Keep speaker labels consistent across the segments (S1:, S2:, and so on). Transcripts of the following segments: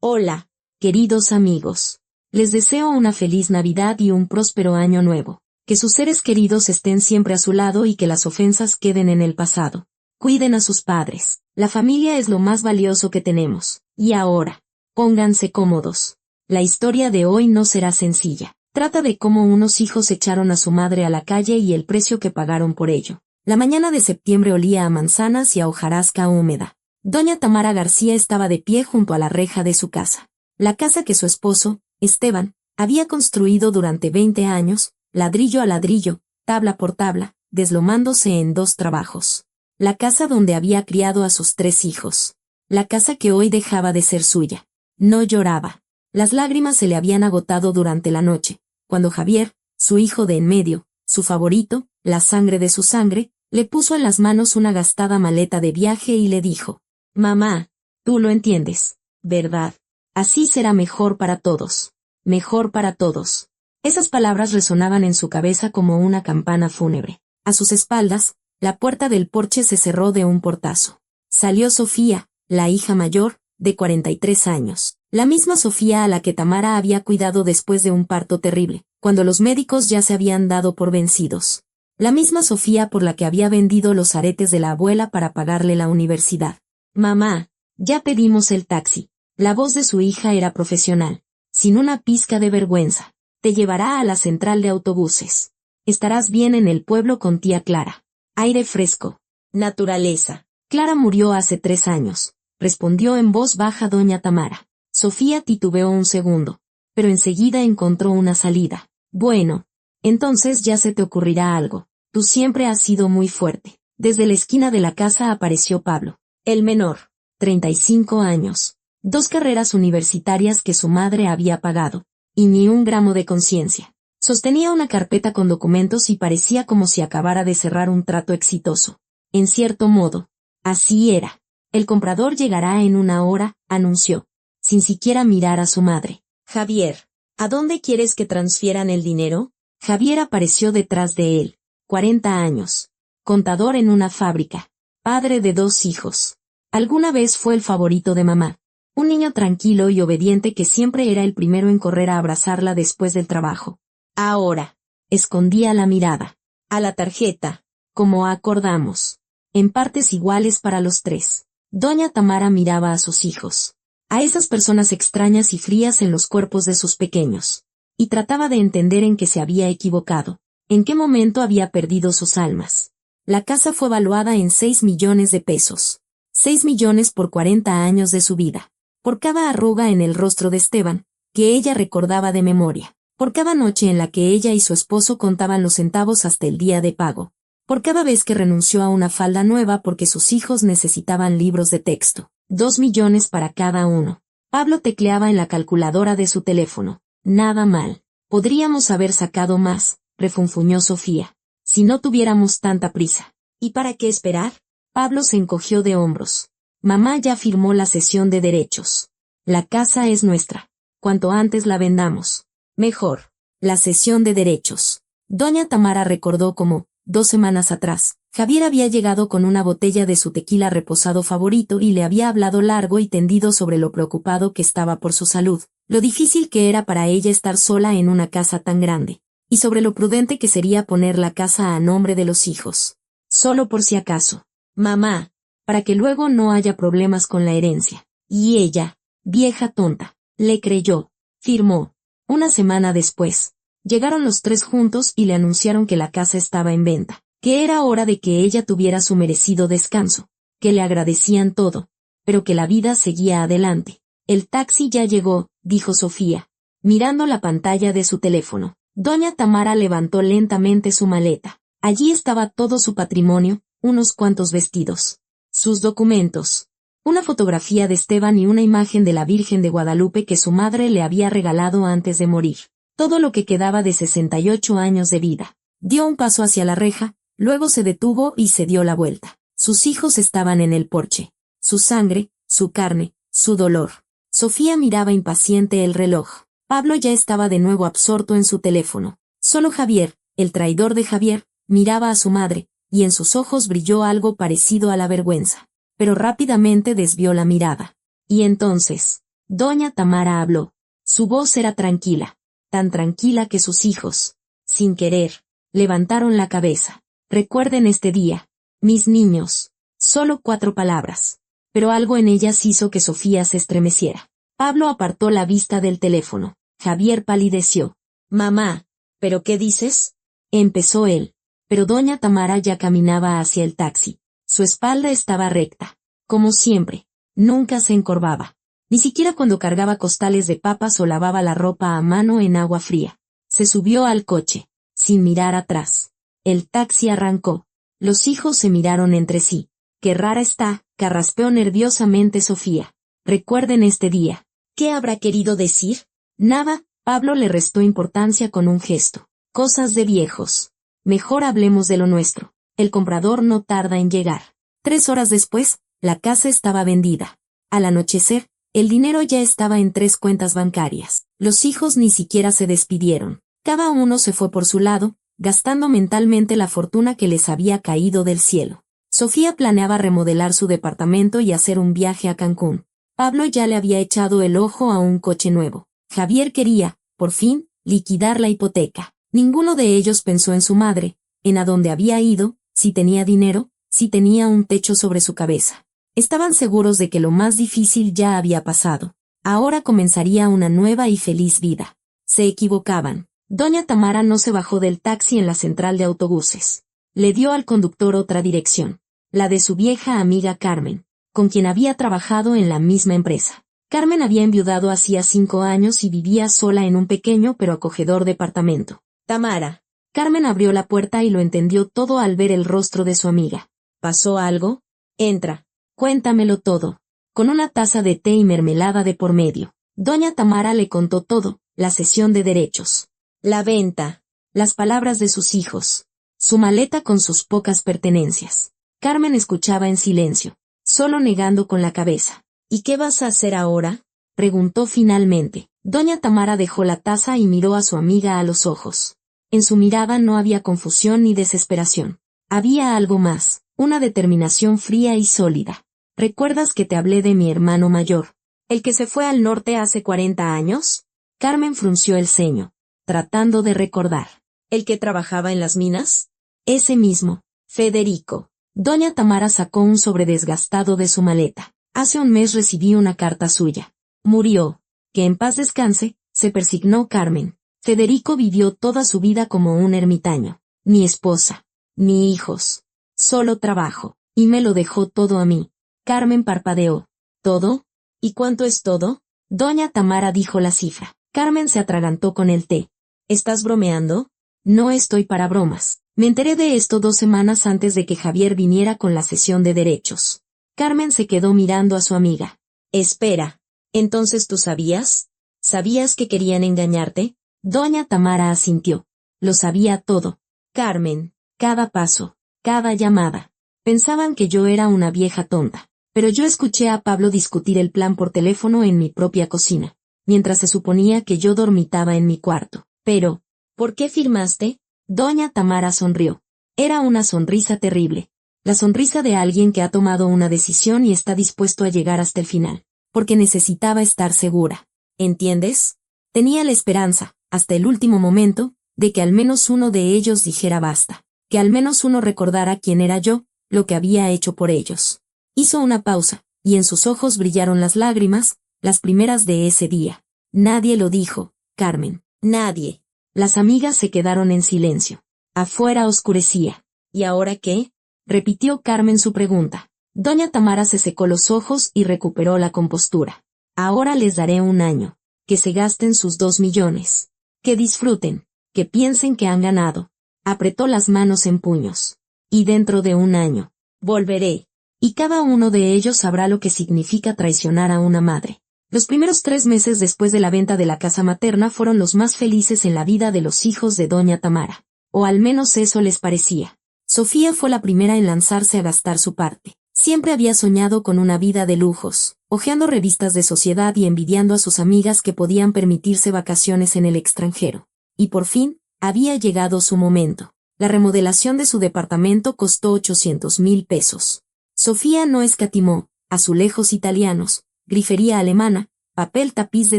S1: Hola, queridos amigos. Les deseo una feliz Navidad y un próspero año nuevo. Que sus seres queridos estén siempre a su lado y que las ofensas queden en el pasado. Cuiden a sus padres. La familia es lo más valioso que tenemos. Y ahora, pónganse cómodos. La historia de hoy no será sencilla. Trata de cómo unos hijos echaron a su madre a la calle y el precio que pagaron por ello. La mañana de septiembre olía a manzanas y a hojarasca húmeda. Doña Tamara García estaba de pie junto a la reja de su casa. La casa que su esposo, Esteban, había construido durante 20 años, ladrillo a ladrillo, tabla por tabla, deslomándose en 2 trabajos. La casa donde había criado a sus 3 hijos. La casa que hoy dejaba de ser suya. No lloraba. Las lágrimas se le habían agotado durante la noche, cuando Javier, su hijo de en medio, su favorito, la sangre de su sangre, le puso en las manos una gastada maleta de viaje y le dijo: «Mamá, tú lo entiendes, ¿verdad? Así será mejor para todos. Mejor para todos». Esas palabras resonaban en su cabeza como una campana fúnebre. A sus espaldas, la puerta del porche se cerró de un portazo. Salió Sofía, la hija mayor, de 43 años. La misma Sofía a la que Tamara había cuidado después de un parto terrible, cuando los médicos ya se habían dado por vencidos. La misma Sofía por la que había vendido los aretes de la abuela para pagarle la universidad. «Mamá, ya pedimos el taxi». La voz de su hija era profesional, sin una pizca de vergüenza. «Te llevará a la central de autobuses. Estarás bien en el pueblo con tía Clara. Aire fresco. Naturaleza». «Clara murió hace 3 años», respondió en voz baja doña Tamara. Sofía titubeó un segundo, pero enseguida encontró una salida. «Bueno, entonces ya se te ocurrirá algo. Tú siempre has sido muy fuerte». Desde la esquina de la casa apareció Pablo, el menor, 35 años. 2 carreras universitarias que su madre había pagado, y ni un gramo de conciencia. Sostenía una carpeta con documentos y parecía como si acabara de cerrar un trato exitoso. En cierto modo, así era. «El comprador llegará en 1 hora», anunció, sin siquiera mirar a su madre. «Javier, ¿a dónde quieres que transfieran el dinero?» Javier apareció detrás de él. 40 años. Contador en una fábrica. Padre de 2 hijos. Alguna vez fue el favorito de mamá. Un niño tranquilo y obediente que siempre era el primero en correr a abrazarla después del trabajo. Ahora, escondía la mirada. «A la tarjeta, como acordamos. En partes iguales para los 3. Doña Tamara miraba a sus hijos. A esas personas extrañas y frías en los cuerpos de sus pequeños. Y trataba de entender en qué se había equivocado. En qué momento había perdido sus almas. La casa fue valuada en 6 millones de pesos. 6 millones por 40 años de su vida. Por cada arruga en el rostro de Esteban, que ella recordaba de memoria. Por cada noche en la que ella y su esposo contaban los centavos hasta el día de pago. Por cada vez que renunció a una falda nueva porque sus hijos necesitaban libros de texto. 2 millones para cada uno. Pablo tecleaba en la calculadora de su teléfono. «Nada mal. Podríamos haber sacado más», refunfuñó Sofía. «Si no tuviéramos tanta prisa». «¿Y para qué esperar?» Pablo se encogió de hombros. «Mamá ya firmó la cesión de derechos. La casa es nuestra. Cuanto antes la vendamos, mejor». La cesión de derechos. Doña Tamara recordó cómo, 2 semanas atrás, Javier había llegado con una botella de su tequila reposado favorito y le había hablado largo y tendido sobre lo preocupado que estaba por su salud, lo difícil que era para ella estar sola en una casa tan grande, y sobre lo prudente que sería poner la casa a nombre de los hijos. «Solo por si acaso, mamá, para que luego no haya problemas con la herencia». Y ella, vieja tonta, le creyó. Firmó. Una semana después, llegaron los 3 juntos y le anunciaron que la casa estaba en venta, que era hora de que ella tuviera su merecido descanso, que le agradecían todo, pero que la vida seguía adelante. «El taxi ya llegó», dijo Sofía, mirando la pantalla de su teléfono. Doña Tamara levantó lentamente su maleta. Allí estaba todo su patrimonio, unos cuantos vestidos, sus documentos, una fotografía de Esteban y una imagen de la Virgen de Guadalupe que su madre le había regalado antes de morir. Todo lo que quedaba de 68 años de vida. Dio un paso hacia la reja, luego se detuvo y se dio la vuelta. Sus hijos estaban en el porche. Su sangre, su carne, su dolor. Sofía miraba impaciente el reloj. Pablo ya estaba de nuevo absorto en su teléfono. Solo Javier, el traidor de Javier, miraba a su madre, y en sus ojos brilló algo parecido a la vergüenza. Pero rápidamente desvió la mirada. «¿Y entonces? Doña Tamara habló. Su voz era tranquila, tan tranquila que sus hijos, sin querer, levantaron la cabeza. Recuerden este día, mis niños. Solo 4 palabras. Pero algo en ellas hizo que Sofía se estremeciera. Pablo apartó la vista del teléfono. Javier palideció. Mamá, ¿pero qué dices? Empezó él. Pero doña Tamara ya caminaba hacia el taxi. Su espalda estaba recta. Como siempre. Nunca se encorvaba. Ni siquiera cuando cargaba costales de papas o lavaba la ropa a mano en agua fría. Se subió al coche, sin mirar atrás. El taxi arrancó. Los hijos se miraron entre sí. Qué rara está, carraspeó nerviosamente Sofía. Recuerden este día. ¿Qué habrá querido decir? Nada, Pablo le restó importancia con un gesto. Cosas de viejos. Mejor hablemos de lo nuestro. El comprador no tarda en llegar. 3 horas después, la casa estaba vendida. Al anochecer, el dinero ya estaba en 3 cuentas bancarias. Los hijos ni siquiera se despidieron. Cada uno se fue por su lado, gastando mentalmente la fortuna que les había caído del cielo. Sofía planeaba remodelar su departamento y hacer un viaje a Cancún. Pablo ya le había echado el ojo a un coche nuevo. Javier quería, por fin, liquidar la hipoteca. Ninguno de ellos pensó en su madre, en a dónde había ido, si tenía dinero, si tenía un techo sobre su cabeza. Estaban seguros de que lo más difícil ya había pasado. Ahora comenzaría una nueva y feliz vida. Se equivocaban. Doña Tamara no se bajó del taxi en la central de autobuses. Le dio al conductor otra dirección, la de su vieja amiga Carmen, con quien había trabajado en la misma empresa. Carmen había enviudado hacía 5 años y vivía sola en un pequeño pero acogedor departamento. Tamara. Carmen abrió la puerta y lo entendió todo al ver el rostro de su amiga. ¿Pasó algo? Entra. Cuéntamelo todo. Con una taza de té y mermelada de por medio. Doña Tamara le contó todo, la cesión de derechos, la venta, las palabras de sus hijos, su maleta con sus pocas pertenencias. Carmen escuchaba en silencio, solo negando con la cabeza. ¿Y qué vas a hacer ahora? Preguntó finalmente. Doña Tamara dejó la taza y miró a su amiga a los ojos. En su mirada no había confusión ni desesperación. Había algo más, una determinación fría y sólida. ¿Recuerdas que te hablé de mi hermano mayor, el que se fue al norte hace 40 años? Carmen frunció el ceño, tratando de recordar. ¿El que trabajaba en las minas? Ese mismo, Federico. Doña Tamara sacó un sobre desgastado de su maleta. Hace un mes recibí una carta suya. Murió. Que en paz descanse, se persignó Carmen. Federico vivió toda su vida como un ermitaño. Ni esposa, ni hijos. Solo trabajo. Y me lo dejó todo a mí. Carmen parpadeó. ¿Todo? ¿Y cuánto es todo? Doña Tamara dijo la cifra. Carmen se atragantó con el té. ¿Estás bromeando? No estoy para bromas. Me enteré de esto 2 semanas antes de que Javier viniera con la cesión de derechos. Carmen se quedó mirando a su amiga. Espera. ¿Entonces tú sabías? ¿Sabías que querían engañarte? Doña Tamara asintió. Lo sabía todo. Carmen, cada paso, cada llamada. Pensaban que yo era una vieja tonta. Pero yo escuché a Pablo discutir el plan por teléfono en mi propia cocina, mientras se suponía que yo dormitaba en mi cuarto. Pero, ¿por qué firmaste? Doña Tamara sonrió. Era una sonrisa terrible. La sonrisa de alguien que ha tomado una decisión y está dispuesto a llegar hasta el final. Porque necesitaba estar segura. ¿Entiendes? Tenía la esperanza, hasta el último momento, de que al menos uno de ellos dijera basta. Que al menos uno recordara quién era yo, lo que había hecho por ellos. Hizo una pausa, y en sus ojos brillaron las lágrimas, las primeras de ese día. Nadie lo dijo, Carmen. Nadie. Las amigas se quedaron en silencio. Afuera oscurecía. ¿Y ahora qué? Repitió Carmen su pregunta. Doña Tamara se secó los ojos y recuperó la compostura. Ahora les daré 1 año. Que se gasten sus 2 millones. Que disfruten. Que piensen que han ganado. Apretó las manos en puños. Y dentro de 1 año. Volveré. Y cada uno de ellos sabrá lo que significa traicionar a una madre. Los primeros 3 meses después de la venta de la casa materna fueron los más felices en la vida de los hijos de Doña Tamara. O al menos eso les parecía. Sofía fue la primera en lanzarse a gastar su parte. Siempre había soñado con una vida de lujos, hojeando revistas de sociedad y envidiando a sus amigas que podían permitirse vacaciones en el extranjero. Y por fin, había llegado su momento. La remodelación de su departamento costó 800,000 pesos. Sofía no escatimó, azulejos italianos, grifería alemana, papel tapiz de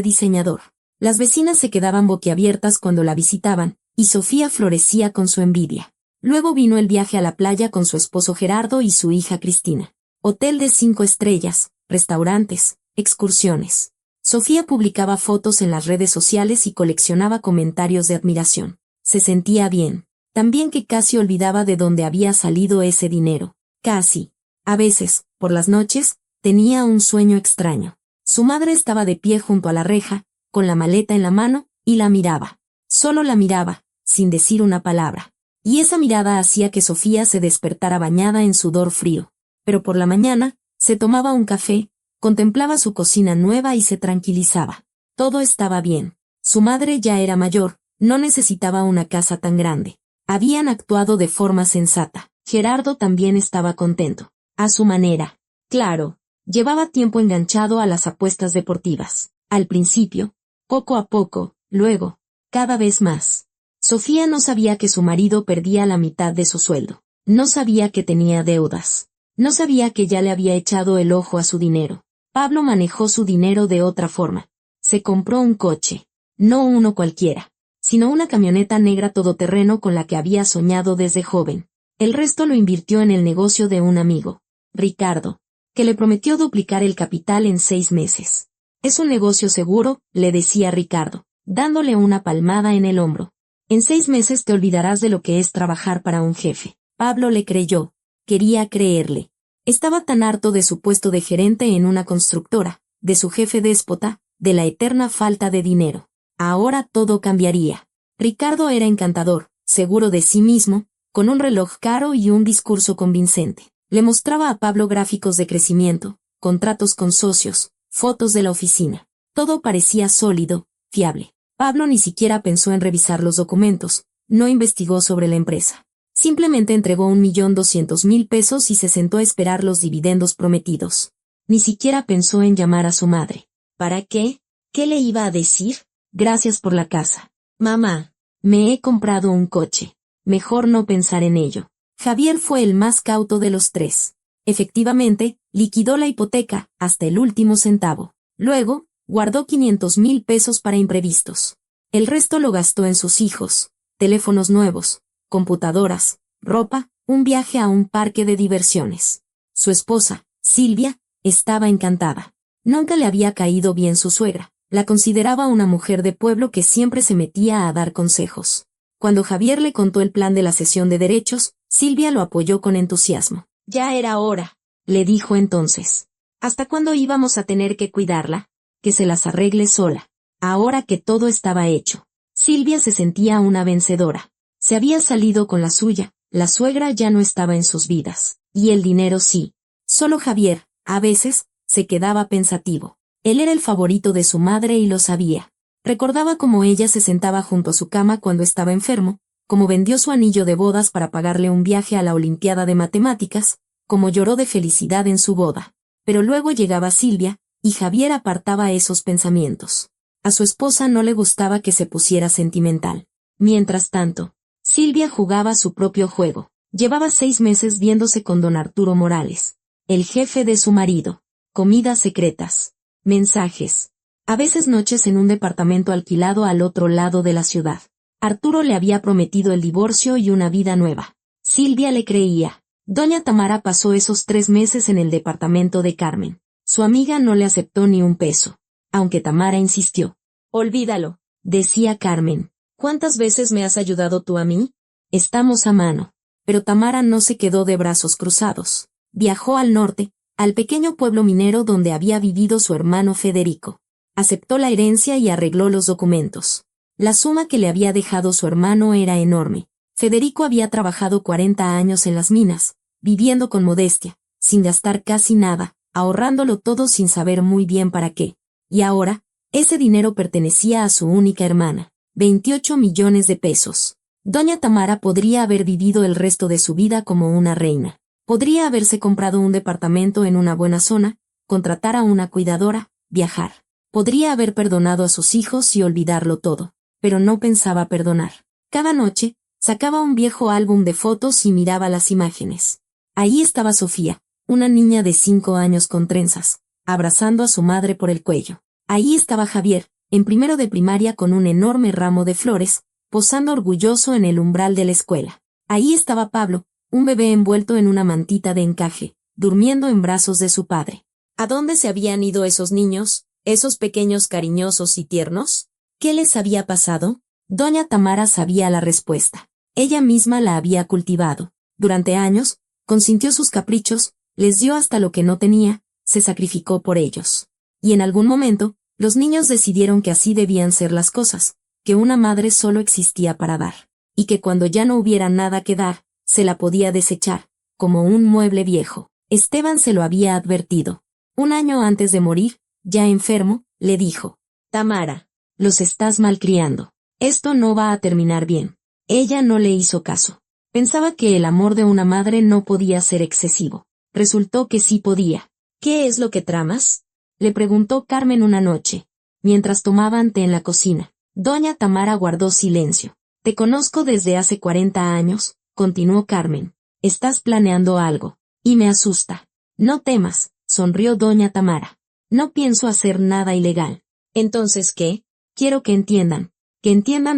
S1: diseñador. Las vecinas se quedaban boquiabiertas cuando la visitaban, y Sofía florecía con su envidia. Luego vino el viaje a la playa con su esposo Gerardo y su hija Cristina. Hotel de 5 estrellas, restaurantes, excursiones. Sofía publicaba fotos en las redes sociales y coleccionaba comentarios de admiración. Se sentía bien. También que casi olvidaba de dónde había salido ese dinero. Casi. A veces, por las noches, tenía un sueño extraño. Su madre estaba de pie junto a la reja, con la maleta en la mano, y la miraba. Solo la miraba, sin decir una palabra. Y esa mirada hacía que Sofía se despertara bañada en sudor frío. Pero por la mañana, se tomaba un café, contemplaba su cocina nueva y se tranquilizaba. Todo estaba bien. Su madre ya era mayor, no necesitaba una casa tan grande. Habían actuado de forma sensata. Gerardo también estaba contento. A su manera. Claro, llevaba tiempo enganchado a las apuestas deportivas. Al principio, poco a poco, luego, cada vez más. Sofía no sabía que su marido perdía la mitad de su sueldo. No sabía que tenía deudas. No sabía que ya le había echado el ojo a su dinero. Pablo manejó su dinero de otra forma. Se compró un coche. No uno cualquiera, sino una camioneta negra todoterreno con la que había soñado desde joven. El resto lo invirtió en el negocio de un amigo, Ricardo, que le prometió duplicar el capital en 6 meses. Es un negocio seguro, le decía Ricardo, dándole una palmada en el hombro. En 6 meses te olvidarás de lo que es trabajar para un jefe. Pablo le creyó. Quería creerle. Estaba tan harto de su puesto de gerente en una constructora, de su jefe déspota, de la eterna falta de dinero. Ahora todo cambiaría. Ricardo era encantador, seguro de sí mismo, con un reloj caro y un discurso convincente. Le mostraba a Pablo gráficos de crecimiento, contratos con socios, fotos de la oficina. Todo parecía sólido, fiable. Pablo ni siquiera pensó en revisar los documentos, no investigó sobre la empresa. Simplemente entregó 1.200.000 pesos y se sentó a esperar los dividendos prometidos. Ni siquiera pensó en llamar a su madre. ¿Para qué? ¿Qué le iba a decir? Gracias por la casa. Mamá, me he comprado un coche. Mejor no pensar en ello. Javier fue el más cauto de los 3. Efectivamente, liquidó la hipoteca, hasta el último centavo. Luego, guardó 500.000 pesos para imprevistos. El resto lo gastó en sus hijos, teléfonos nuevos, computadoras, ropa, un viaje a un parque de diversiones. Su esposa, Silvia, estaba encantada. Nunca le había caído bien su suegra. La consideraba una mujer de pueblo que siempre se metía a dar consejos. Cuando Javier le contó el plan de la cesión de derechos, Silvia lo apoyó con entusiasmo. Ya era hora, le dijo entonces. ¿Hasta cuándo íbamos a tener que cuidarla? Que se las arregle sola. Ahora que todo estaba hecho. Silvia se sentía una vencedora. Se había salido con la suya, la suegra ya no estaba en sus vidas. Y el dinero sí. Solo Javier, a veces, se quedaba pensativo. Él era el favorito de su madre y lo sabía. Recordaba cómo ella se sentaba junto a su cama cuando estaba enfermo, cómo vendió su anillo de bodas para pagarle un viaje a la Olimpiada de Matemáticas, cómo lloró de felicidad en su boda. Pero luego llegaba Silvia, y Javier apartaba esos pensamientos. A su esposa no le gustaba que se pusiera sentimental. Mientras tanto, Silvia jugaba su propio juego. Llevaba 6 meses viéndose con don Arturo Morales, el jefe de su marido. Comidas secretas, mensajes. A veces noches en un departamento alquilado al otro lado de la ciudad. Arturo le había prometido el divorcio y una vida nueva. Silvia le creía. Doña Tamara pasó esos 3 meses en el departamento de Carmen. Su amiga no le aceptó ni un peso, aunque Tamara insistió. Olvídalo, decía Carmen. ¿Cuántas veces me has ayudado tú a mí? Estamos a mano. Pero Tamara no se quedó de brazos cruzados. Viajó al norte, al pequeño pueblo minero donde había vivido su hermano Federico. Aceptó la herencia y arregló los documentos. La suma que le había dejado su hermano era enorme. Federico había trabajado 40 años en las minas, viviendo con modestia, sin gastar casi nada, ahorrándolo todo sin saber muy bien para qué. Y ahora, ese dinero pertenecía a su única hermana. 28 millones de pesos. Doña Tamara podría haber vivido el resto de su vida como una reina. Podría haberse comprado un departamento en una buena zona, contratar a una cuidadora, viajar. Podría haber perdonado a sus hijos y olvidarlo todo. Pero no pensaba perdonar. Cada noche, sacaba un viejo álbum de fotos y miraba las imágenes. Ahí estaba Sofía, una niña de 5 años con trenzas, abrazando a su madre por el cuello. Ahí estaba Javier, en primero de primaria con un enorme ramo de flores, posando orgulloso en el umbral de la escuela. Ahí estaba Pablo, un bebé envuelto en una mantita de encaje, durmiendo en brazos de su padre. ¿A dónde se habían ido esos niños, esos pequeños cariñosos y tiernos? ¿Qué les había pasado? Doña Tamara sabía la respuesta. Ella misma la había cultivado. Durante años, consintió sus caprichos, les dio hasta lo que no tenía, se sacrificó por ellos. Y en algún momento, los niños decidieron que así debían ser las cosas, que una madre solo existía para dar, y que cuando ya no hubiera nada que dar, se la podía desechar, como un mueble viejo. Esteban se lo había advertido. Un año antes de morir, ya enfermo, le dijo: Tamara, los estás malcriando. Esto no va a terminar bien. Ella no le hizo caso. Pensaba que el amor de una madre no podía ser excesivo. Resultó que sí podía. ¿Qué es lo que tramas?, le preguntó Carmen una noche, mientras tomaban té en la cocina. Doña Tamara guardó silencio. Te conozco desde hace 40 años, continuó Carmen. Estás planeando algo. Y me asusta. No temas, sonrió doña Tamara. No pienso hacer nada ilegal. ¿Entonces qué? Quiero que entiendan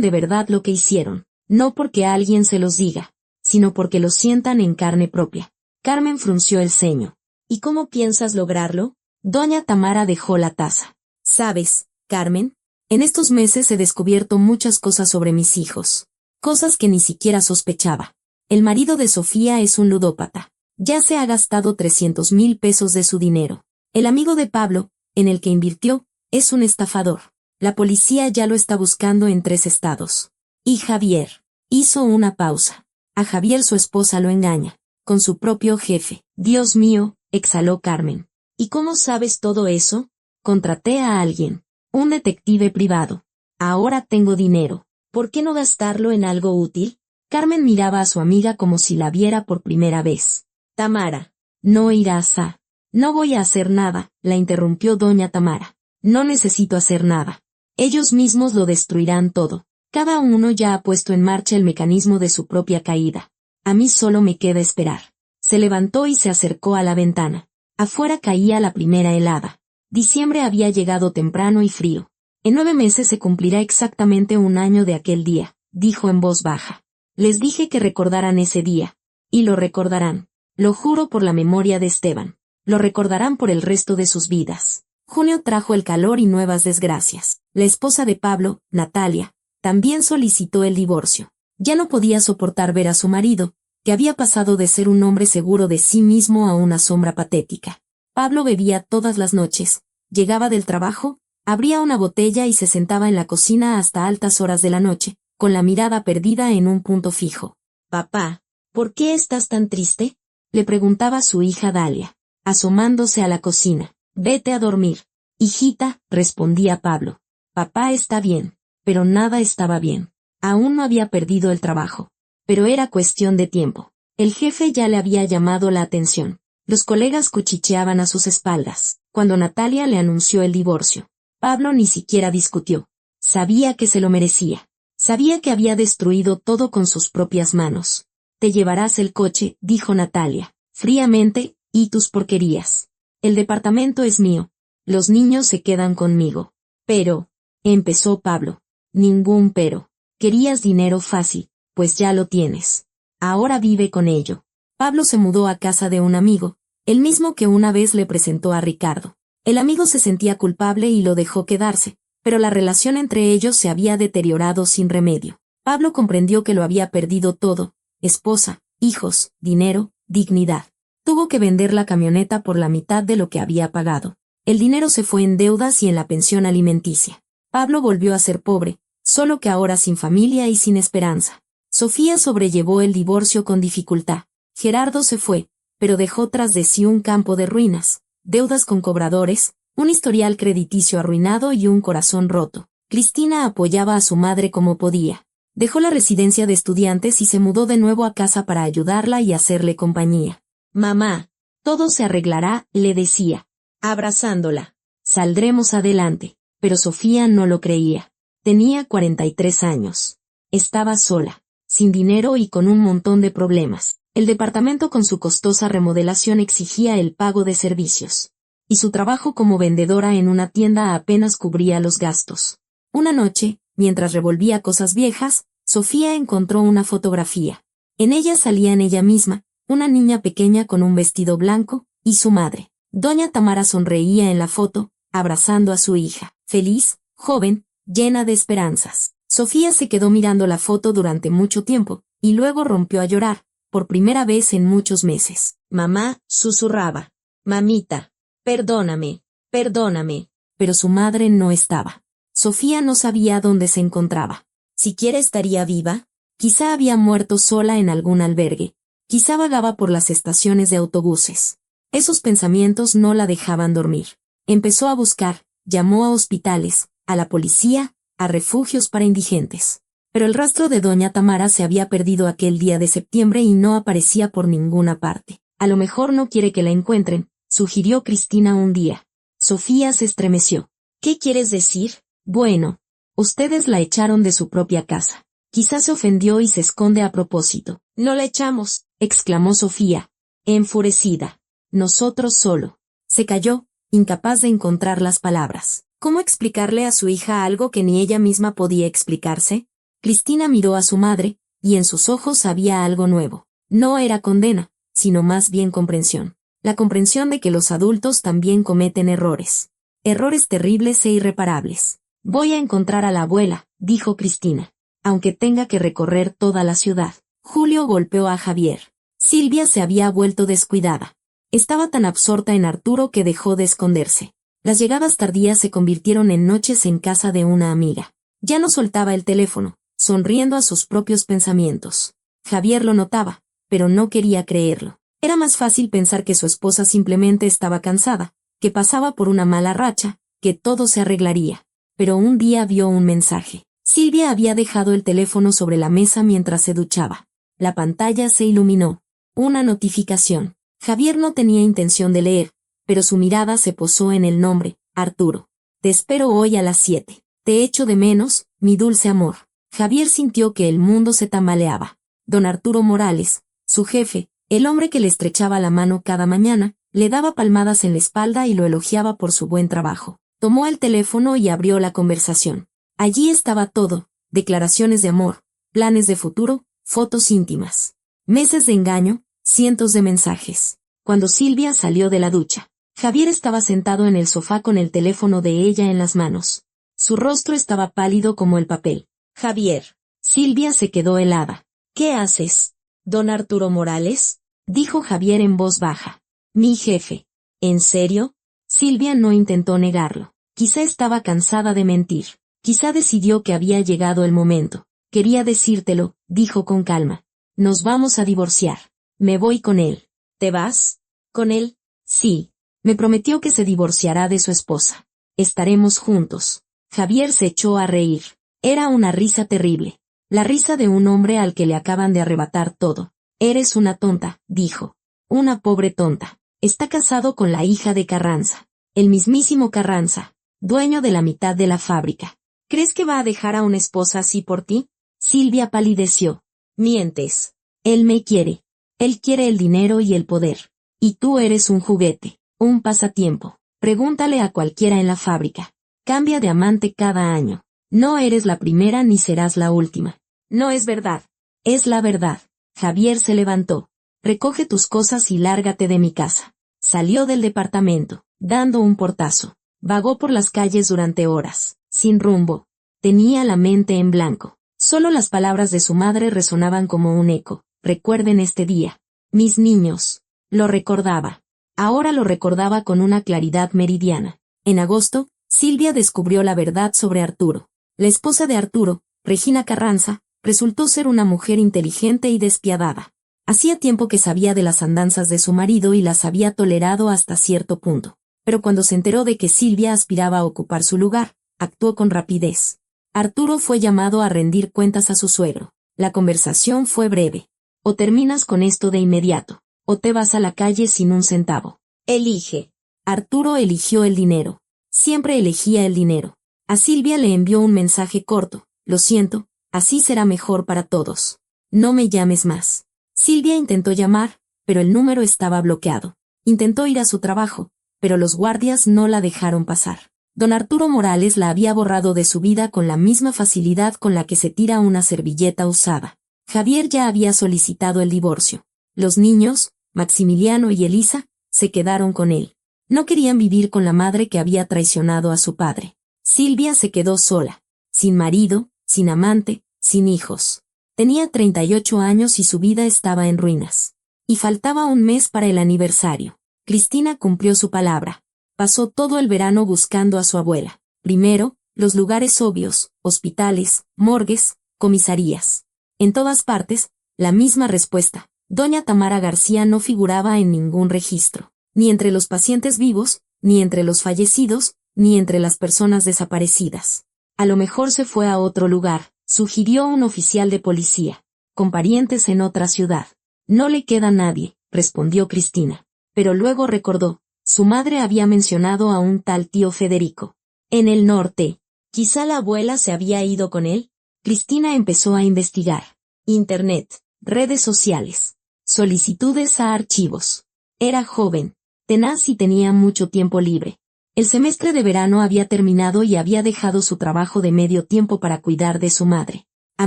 S1: de verdad lo que hicieron. No porque alguien se los diga, sino porque lo sientan en carne propia. Carmen frunció el ceño. ¿Y cómo piensas lograrlo? Doña Tamara dejó la taza. ¿Sabes, Carmen? En estos meses he descubierto muchas cosas sobre mis hijos. Cosas que ni siquiera sospechaba. El marido de Sofía es un ludópata. Ya se ha gastado 300,000 pesos de su dinero. El amigo de Pablo, en el que invirtió, es un estafador. La policía ya lo está buscando en 3 estados. Y Javier. Hizo una pausa. A Javier su esposa lo engaña. Con su propio jefe. Dios mío, exhaló Carmen. ¿Y cómo sabes todo eso? Contraté a alguien. Un detective privado. Ahora tengo dinero. ¿Por qué no gastarlo en algo útil? Carmen miraba a su amiga como si la viera por primera vez. Tamara. No irás a... No voy a hacer nada, la interrumpió doña Tamara. No necesito hacer nada. Ellos mismos lo destruirán todo. Cada uno ya ha puesto en marcha el mecanismo de su propia caída. A mí solo me queda esperar. Se levantó y se acercó a la ventana. Afuera caía la primera helada. Diciembre había llegado temprano y frío. En 9 meses se cumplirá exactamente un año de aquel día, dijo en voz baja. Les dije que recordaran ese día. Y lo recordarán. Lo juro por la memoria de Esteban. Lo recordarán por el resto de sus vidas. Junio trajo el calor y nuevas desgracias. La esposa de Pablo, Natalia, también solicitó el divorcio. Ya no podía soportar ver a su marido, que había pasado de ser un hombre seguro de sí mismo a una sombra patética. Pablo bebía todas las noches, llegaba del trabajo, abría una botella y se sentaba en la cocina hasta altas horas de la noche, con la mirada perdida en un punto fijo. Papá, ¿por qué estás tan triste?, le preguntaba su hija Dalia, asomándose a la cocina. Vete a dormir. Hijita, respondía Pablo. Papá está bien, pero nada estaba bien. Aún no había perdido el trabajo. Pero era cuestión de tiempo. El jefe ya le había llamado la atención. Los colegas cuchicheaban a sus espaldas. Cuando Natalia le anunció el divorcio, Pablo ni siquiera discutió. Sabía que se lo merecía. Sabía que había destruido todo con sus propias manos. Te llevarás el coche, dijo Natalia, fríamente, y tus porquerías. El departamento es mío. Los niños se quedan conmigo. Pero, empezó Pablo. Ningún pero. Querías dinero fácil, pues ya lo tienes. Ahora vive con ello. Pablo se mudó a casa de un amigo, el mismo que una vez le presentó a Ricardo. El amigo se sentía culpable y lo dejó quedarse, pero la relación entre ellos se había deteriorado sin remedio. Pablo comprendió que lo había perdido todo: esposa, hijos, dinero, dignidad. Tuvo que vender la camioneta por la mitad de lo que había pagado. El dinero se fue en deudas y en la pensión alimenticia. Pablo volvió a ser pobre, solo que ahora sin familia y sin esperanza. Sofía sobrellevó el divorcio con dificultad. Gerardo se fue, pero dejó tras de sí un campo de ruinas, deudas con cobradores, un historial crediticio arruinado y un corazón roto. Cristina apoyaba a su madre como podía. Dejó la residencia de estudiantes y se mudó de nuevo a casa para ayudarla y hacerle compañía. Mamá, todo se arreglará, le decía, abrazándola. Saldremos adelante. Pero Sofía no lo creía. Tenía 43 años. Estaba sola, sin dinero y con un montón de problemas. El departamento con su costosa remodelación exigía el pago de servicios. y su trabajo como vendedora en una tienda apenas cubría los gastos. Una noche, mientras revolvía cosas viejas, Sofía encontró una fotografía. En ella salían ella misma, una niña pequeña con un vestido blanco, y su madre. Doña Tamara sonreía en la foto, abrazando a su hija, feliz, joven, llena de esperanzas. Sofía se quedó mirando la foto durante mucho tiempo, y luego rompió a llorar, por primera vez en muchos meses. Mamá, susurraba. Mamita, perdóname, perdóname. Pero su madre no estaba. Sofía no sabía dónde se encontraba. ¿Siquiera estaría viva? Quizá había muerto sola en algún albergue. Quizá vagaba por las estaciones de autobuses. Esos pensamientos no la dejaban dormir. Empezó a buscar, llamó a hospitales, a la policía, a refugios para indigentes. Pero el rastro de doña Tamara se había perdido aquel día de septiembre y no aparecía por ninguna parte. A lo mejor no quiere que la encuentren, sugirió Cristina un día. Sofía se estremeció. ¿Qué quieres decir? Bueno, ustedes la echaron de su propia casa. Quizás se ofendió y se esconde a propósito. No la echamos, exclamó Sofía, enfurecida. Nosotros solo. Se calló, incapaz de encontrar las palabras. ¿Cómo explicarle a su hija algo que ni ella misma podía explicarse? Cristina miró a su madre, y en sus ojos había algo nuevo. No era condena, sino más bien comprensión. La comprensión de que los adultos también cometen errores. Errores terribles e irreparables. Voy a encontrar a la abuela, dijo Cristina, aunque tenga que recorrer toda la ciudad. Julio golpeó a Javier. Silvia se había vuelto descuidada. Estaba tan absorta en Arturo que dejó de esconderse. Las llegadas tardías se convirtieron en noches en casa de una amiga. Ya no soltaba el teléfono, sonriendo a sus propios pensamientos. Javier lo notaba, pero no quería creerlo. Era más fácil pensar que su esposa simplemente estaba cansada, que pasaba por una mala racha, que todo se arreglaría. Pero un día vio un mensaje. Silvia había dejado el teléfono sobre la mesa mientras se duchaba. La pantalla se iluminó. Una notificación. Javier no tenía intención de leer, pero su mirada se posó en el nombre, Arturo. Te espero hoy a las 7. Te echo de menos, mi dulce amor. Javier sintió que el mundo se tambaleaba. Don Arturo Morales, su jefe, el hombre que le estrechaba la mano cada mañana, le daba palmadas en la espalda y lo elogiaba por su buen trabajo. Tomó el teléfono y abrió la conversación. Allí estaba todo, declaraciones de amor, planes de futuro, fotos íntimas. Meses de engaño, cientos de mensajes. Cuando Silvia salió de la ducha, Javier estaba sentado en el sofá con el teléfono de ella en las manos. Su rostro estaba pálido como el papel. Javier. Silvia se quedó helada. ¿Qué haces? ¿Don Arturo Morales? Dijo Javier en voz baja. Mi jefe. ¿En serio? Silvia no intentó negarlo. Quizá estaba cansada de mentir. Quizá decidió que había llegado el momento. Quería decírtelo, dijo con calma. Nos vamos a divorciar. Me voy con él. ¿Te vas? ¿Con él? Sí. Me prometió que se divorciará de su esposa. Estaremos juntos. Javier se echó a reír. Era una risa terrible. La risa de un hombre al que le acaban de arrebatar todo. Eres una tonta, dijo. Una pobre tonta. Está casado con la hija de Carranza. El mismísimo Carranza, dueño de la mitad de la fábrica. ¿Crees que va a dejar a una esposa así por ti? Silvia palideció. Mientes. Él me quiere. Él quiere el dinero y el poder. Y tú eres un juguete, un pasatiempo. Pregúntale a cualquiera en la fábrica. Cambia de amante cada año. No eres la primera ni serás la última. No es verdad. Es la verdad. Javier se levantó. Recoge tus cosas y lárgate de mi casa. Salió del departamento, dando un portazo. Vagó por las calles durante horas, sin rumbo. Tenía la mente en blanco. Solo las palabras de su madre resonaban como un eco. Recuerden este día. Mis niños. Lo recordaba. Ahora lo recordaba con una claridad meridiana. En agosto, Silvia descubrió la verdad sobre Arturo. La esposa de Arturo, Regina Carranza, resultó ser una mujer inteligente y despiadada. Hacía tiempo que sabía de las andanzas de su marido y las había tolerado hasta cierto punto. Pero cuando se enteró de que Silvia aspiraba a ocupar su lugar, actuó con rapidez. Arturo fue llamado a rendir cuentas a su suegro. La conversación fue breve. O terminas con esto de inmediato, o te vas a la calle sin un centavo. Elige. Arturo eligió el dinero. Siempre elegía el dinero. A Silvia le envió un mensaje corto. Lo siento, así será mejor para todos. No me llames más. Silvia intentó llamar, pero el número estaba bloqueado. Intentó ir a su trabajo, pero los guardias no la dejaron pasar. Don Arturo Morales la había borrado de su vida con la misma facilidad con la que se tira una servilleta usada. Javier ya había solicitado el divorcio. Los niños, Maximiliano y Elisa, se quedaron con él. No querían vivir con la madre que había traicionado a su padre. Silvia se quedó sola, sin marido, sin amante, sin hijos. Tenía 38 años y su vida estaba en ruinas. Y faltaba un mes para el aniversario. Cristina cumplió su palabra. Pasó todo el verano buscando a su abuela. Primero, los lugares obvios, hospitales, morgues, comisarías. En todas partes, la misma respuesta. Doña Tamara García no figuraba en ningún registro, ni entre los pacientes vivos, ni entre los fallecidos, ni entre las personas desaparecidas. A lo mejor se fue a otro lugar, sugirió un oficial de policía, con parientes en otra ciudad. No le queda nadie, respondió Cristina. Pero luego recordó, su madre había mencionado a un tal tío Federico. En el norte, quizá la abuela se había ido con él. Cristina empezó a investigar. Internet, redes sociales, solicitudes a archivos. Era joven, tenaz y tenía mucho tiempo libre. El semestre de verano había terminado y había dejado su trabajo de medio tiempo para cuidar de su madre. A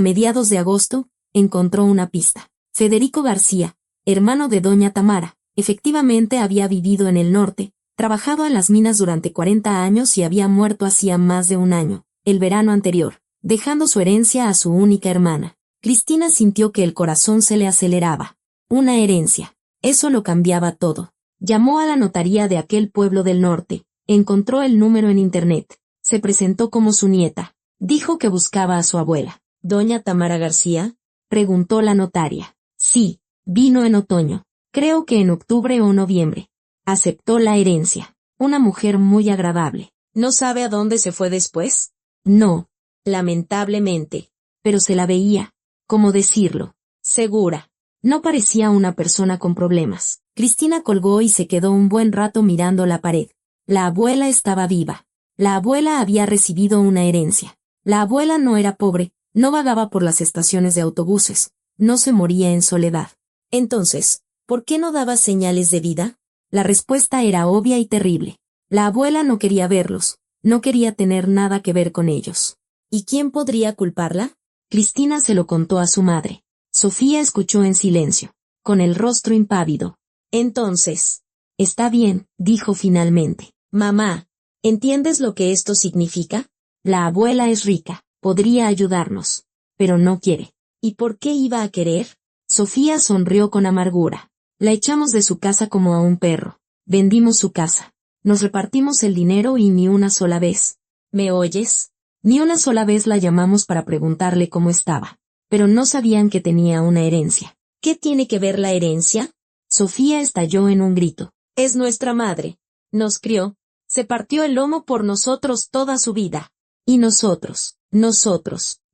S1: mediados de agosto, encontró una pista. Federico García, hermano de doña Tamara, efectivamente había vivido en el norte, trabajado en las minas durante 40 años y había muerto hacía más de un año, el verano anterior, dejando su herencia a su única hermana. Cristina sintió que el corazón se le aceleraba. Una herencia. Eso lo cambiaba todo. Llamó a la notaría de aquel pueblo del norte, encontró el número en internet, se presentó como su nieta, dijo que buscaba a su abuela. ¿Doña Tamara García?, preguntó la notaria. Sí, vino en otoño, creo que en octubre o noviembre. Aceptó la herencia. Una mujer muy agradable. ¿No sabe a dónde se fue después? No, lamentablemente, pero se la veía. ¿Cómo decirlo? Segura. No parecía una persona con problemas. Cristina colgó y se quedó un buen rato mirando la pared. La abuela estaba viva. La abuela había recibido una herencia. La abuela no era pobre, no vagaba por las estaciones de autobuses, no se moría en soledad. Entonces, ¿por qué no daba señales de vida? La respuesta era obvia y terrible. La abuela no quería verlos, no quería tener nada que ver con ellos. ¿Y quién podría culparla? Cristina se lo contó a su madre. Sofía escuchó en silencio, con el rostro impávido. Entonces, está bien, dijo finalmente. Mamá, ¿entiendes lo que esto significa? La abuela es rica, podría ayudarnos, pero no quiere. ¿Y por qué iba a querer? Sofía sonrió con amargura. La echamos de su casa como a un perro. Vendimos su casa. Nos repartimos el dinero y ni una sola vez. ¿Me oyes? Ni una sola vez la llamamos para preguntarle cómo estaba. Pero no sabían que tenía una herencia. ¿Qué tiene que ver la herencia? Sofía estalló en un grito. Es nuestra madre. Nos crió. Se partió el lomo por nosotros toda su vida. Y nosotros.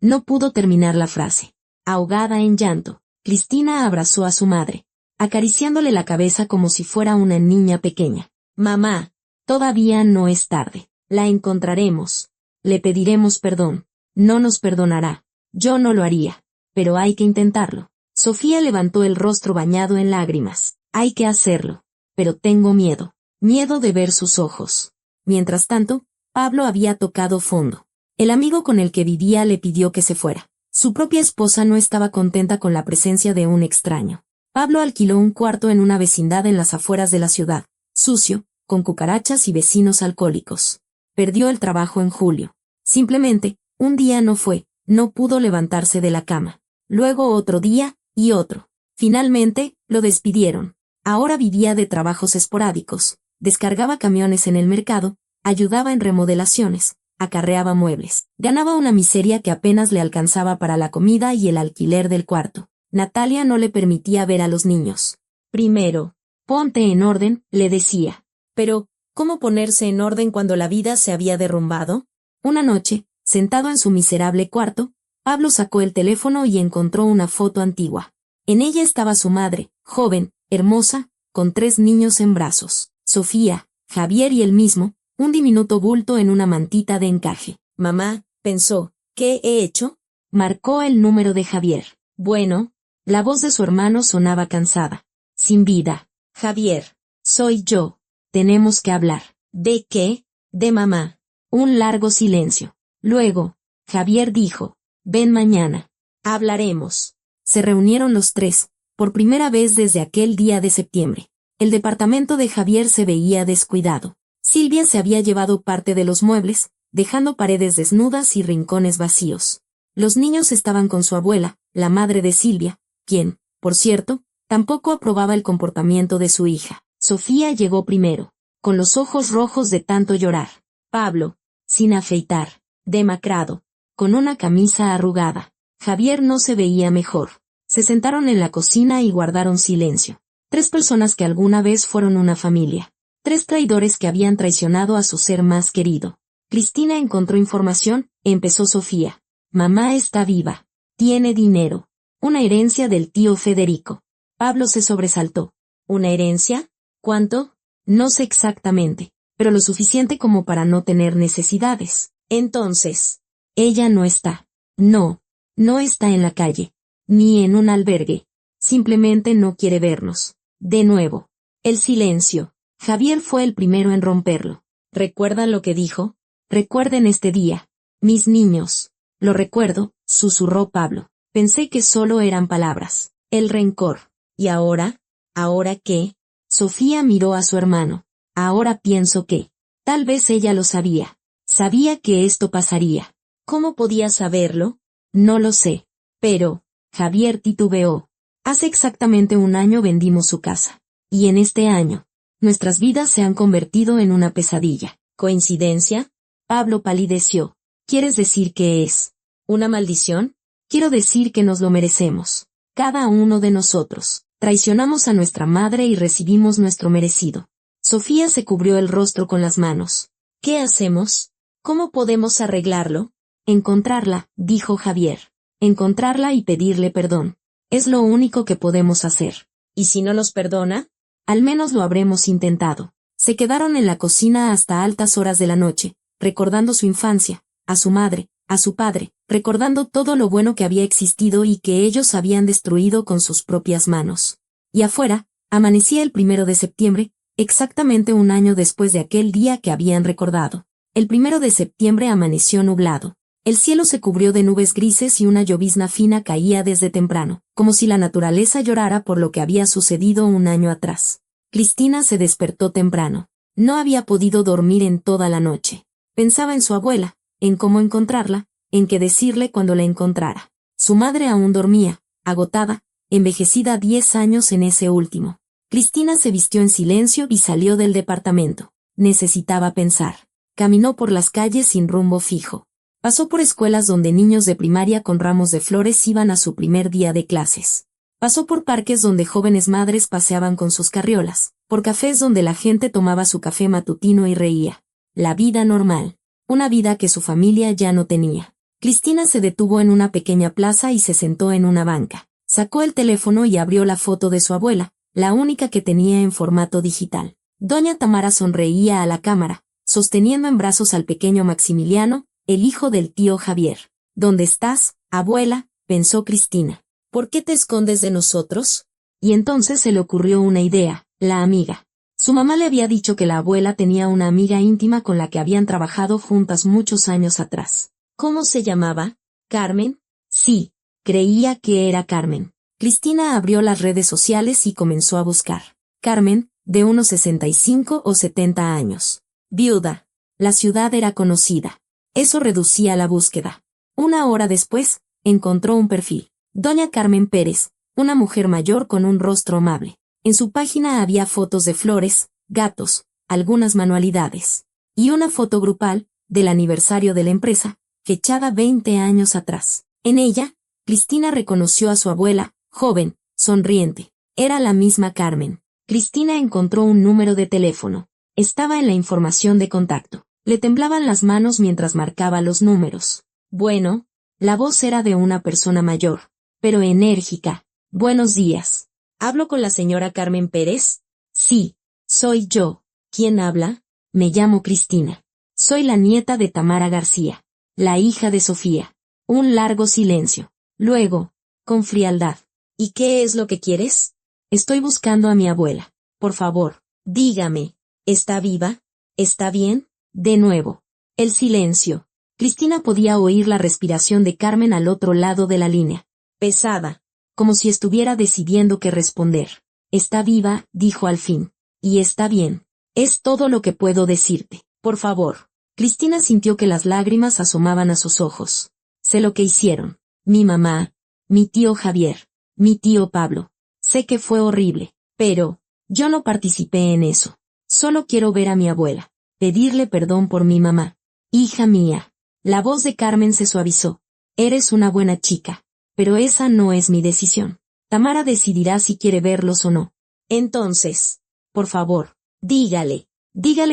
S1: No pudo terminar la frase. Ahogada en llanto, Cristina abrazó a su madre, acariciándole la cabeza como si fuera una niña pequeña. Mamá, todavía no es tarde. La encontraremos. Le pediremos perdón. No nos perdonará. Yo no lo haría. Pero hay que intentarlo. Sofía levantó el rostro bañado en lágrimas. Hay que hacerlo. Pero tengo miedo. Miedo de ver sus ojos. Mientras tanto, Pablo había tocado fondo. El amigo con el que vivía le pidió que se fuera. Su propia esposa no estaba contenta con la presencia de un extraño. Pablo alquiló un cuarto en una vecindad en las afueras de la ciudad, sucio, con cucarachas y vecinos alcohólicos. Perdió el trabajo en julio. Simplemente, un día no fue, no pudo levantarse de la cama. Luego otro día, y otro. Finalmente, lo despidieron. Ahora vivía de trabajos esporádicos, descargaba camiones en el mercado, ayudaba en remodelaciones, acarreaba muebles. Ganaba una miseria que apenas le alcanzaba para la comida y el alquiler del cuarto. Natalia no le permitía ver a los niños. Primero, ponte en orden, le decía. Pero, ¿cómo ponerse en orden cuando la vida se había derrumbado? Una noche, sentado en su miserable cuarto, Pablo sacó el teléfono y encontró una foto antigua. En ella estaba su madre, joven, hermosa, con 3 niños en brazos. Sofía, Javier y él mismo, un diminuto bulto en una mantita de encaje. Mamá, pensó, ¿qué he hecho? Marcó el número de Javier. Bueno, la voz de su hermano sonaba cansada. Sin vida. Javier, soy yo. tenemos que hablar. ¿De qué? De mamá. Un largo silencio. Luego, Javier dijo, ven mañana. Hablaremos. Se reunieron los tres, por primera vez desde aquel día de septiembre. El departamento de Javier se veía descuidado. Silvia se había llevado parte de los muebles, dejando paredes desnudas y rincones vacíos. Los niños estaban con su abuela, la madre de Silvia, quien, por cierto, tampoco aprobaba el comportamiento de su hija. Sofía llegó primero, con los ojos rojos de tanto llorar. Pablo, sin afeitar, demacrado, con una camisa arrugada. Javier no se veía mejor. Se sentaron en la cocina y guardaron silencio. 3 personas que alguna vez fueron una familia. 3 traidores que habían traicionado a su ser más querido. Cristina encontró información, empezó Sofía. Mamá está viva. Tiene dinero. Una herencia del tío Federico. Pablo se sobresaltó. ¿Una herencia? ¿Cuánto? No sé exactamente, pero lo suficiente como para no tener necesidades. Entonces, ella no está. No, no está en la calle, ni en un albergue. Simplemente no quiere vernos. De nuevo. El silencio. Javier fue el primero en romperlo. ¿Recuerdan lo que dijo? Recuerden este día. Mis niños. Lo recuerdo, susurró Pablo. Pensé que solo eran palabras. El rencor. ¿Y ahora? ¿Ahora qué? Sofía miró a su hermano. Ahora pienso que. Tal vez ella lo sabía. Sabía que esto pasaría. ¿Cómo podía saberlo? No lo sé. Pero, Javier titubeó. Hace exactamente un año vendimos su casa. Y en este año, nuestras vidas se han convertido en una pesadilla. ¿Coincidencia? Pablo palideció. ¿Quieres decir que es una maldición? Quiero decir que nos lo merecemos. Cada uno de nosotros. Traicionamos a nuestra madre y recibimos nuestro merecido. Sofía se cubrió el rostro con las manos. ¿Qué hacemos? ¿Cómo podemos arreglarlo? Encontrarla, dijo Javier. Encontrarla y pedirle perdón. Es lo único que podemos hacer. ¿Y si no nos perdona? Al menos lo habremos intentado. Se quedaron en la cocina hasta altas horas de la noche, recordando su infancia, a su madre, a su padre, recordando todo lo bueno que había existido y que ellos habían destruido con sus propias manos. Y afuera, amanecía el 1 de septiembre, exactamente un año después de aquel día que habían recordado. El 1 de septiembre amaneció nublado. El cielo se cubrió de nubes grises y una llovizna fina caía desde temprano, como si la naturaleza llorara por lo que había sucedido un año atrás. Cristina se despertó temprano. No había podido dormir en toda la noche. Pensaba en su abuela, en cómo encontrarla, en qué decirle cuando la encontrara. Su madre aún dormía, agotada, envejecida 10 años en ese último. Cristina se vistió en silencio y salió del departamento. Necesitaba pensar. Caminó por las calles sin rumbo fijo. Pasó por escuelas donde niños de primaria con ramos de flores iban a su primer día de clases. Pasó por parques donde jóvenes madres paseaban con sus carriolas, por cafés donde la gente tomaba su café matutino y reía. La vida normal. Una vida que su familia ya no tenía. Cristina se detuvo en una pequeña plaza y se sentó en una banca. Sacó el teléfono y abrió la foto de su abuela, la única que tenía en formato digital. Doña Tamara sonreía a la cámara, sosteniendo en brazos al pequeño Maximiliano, el hijo del tío Javier. ¿Dónde estás, abuela?, pensó Cristina. ¿Por qué te escondes de nosotros? Y entonces se le ocurrió una idea, la amiga. Su mamá le había dicho que la abuela tenía una amiga íntima con la que habían trabajado juntas muchos años atrás. ¿Cómo se llamaba? ¿Carmen? Sí, creía que era Carmen. Cristina abrió las redes sociales y comenzó a buscar. Carmen, de unos 65 o 70 años. Viuda. La ciudad era conocida. Eso reducía la búsqueda. 1 hora después, encontró un perfil. Doña Carmen Pérez, una mujer mayor con un rostro amable. En su página había fotos de flores, gatos, algunas manualidades. Y una foto grupal, del aniversario de la empresa, fechada 20 años atrás. En ella, Cristina reconoció a su abuela, joven, sonriente. Era la misma Carmen. Cristina encontró un número de teléfono. Estaba en la información de contacto. Le temblaban las manos mientras marcaba los números. Bueno, la voz era de una persona mayor, pero enérgica. Buenos días. ¿Hablo con la señora Carmen Pérez? Sí, soy yo. ¿Quién habla? Me llamo Cristina. Soy la nieta de Tamara García, la hija de Sofía. Un largo silencio. Luego, con frialdad. ¿Y qué es lo que quieres? Estoy buscando a mi abuela. Por favor, dígame. ¿Está viva? ¿Está bien? De nuevo. El silencio. Cristina podía oír la respiración de Carmen al otro lado de la línea. Pesada. Como si estuviera decidiendo qué responder. Está viva, dijo al fin. Y está bien. Es todo lo que puedo decirte. Por favor. Cristina sintió que las lágrimas asomaban a sus ojos. Sé lo que hicieron. Mi mamá, mi tío Javier, mi tío Pablo. Sé que fue horrible, pero yo no participé en eso. Solo quiero ver a mi abuela, pedirle perdón por mi mamá. Hija mía. La voz de Carmen se suavizó. Eres una buena chica, pero esa no es mi decisión. Tamara decidirá si quiere verlos o no. Entonces, por favor, dígale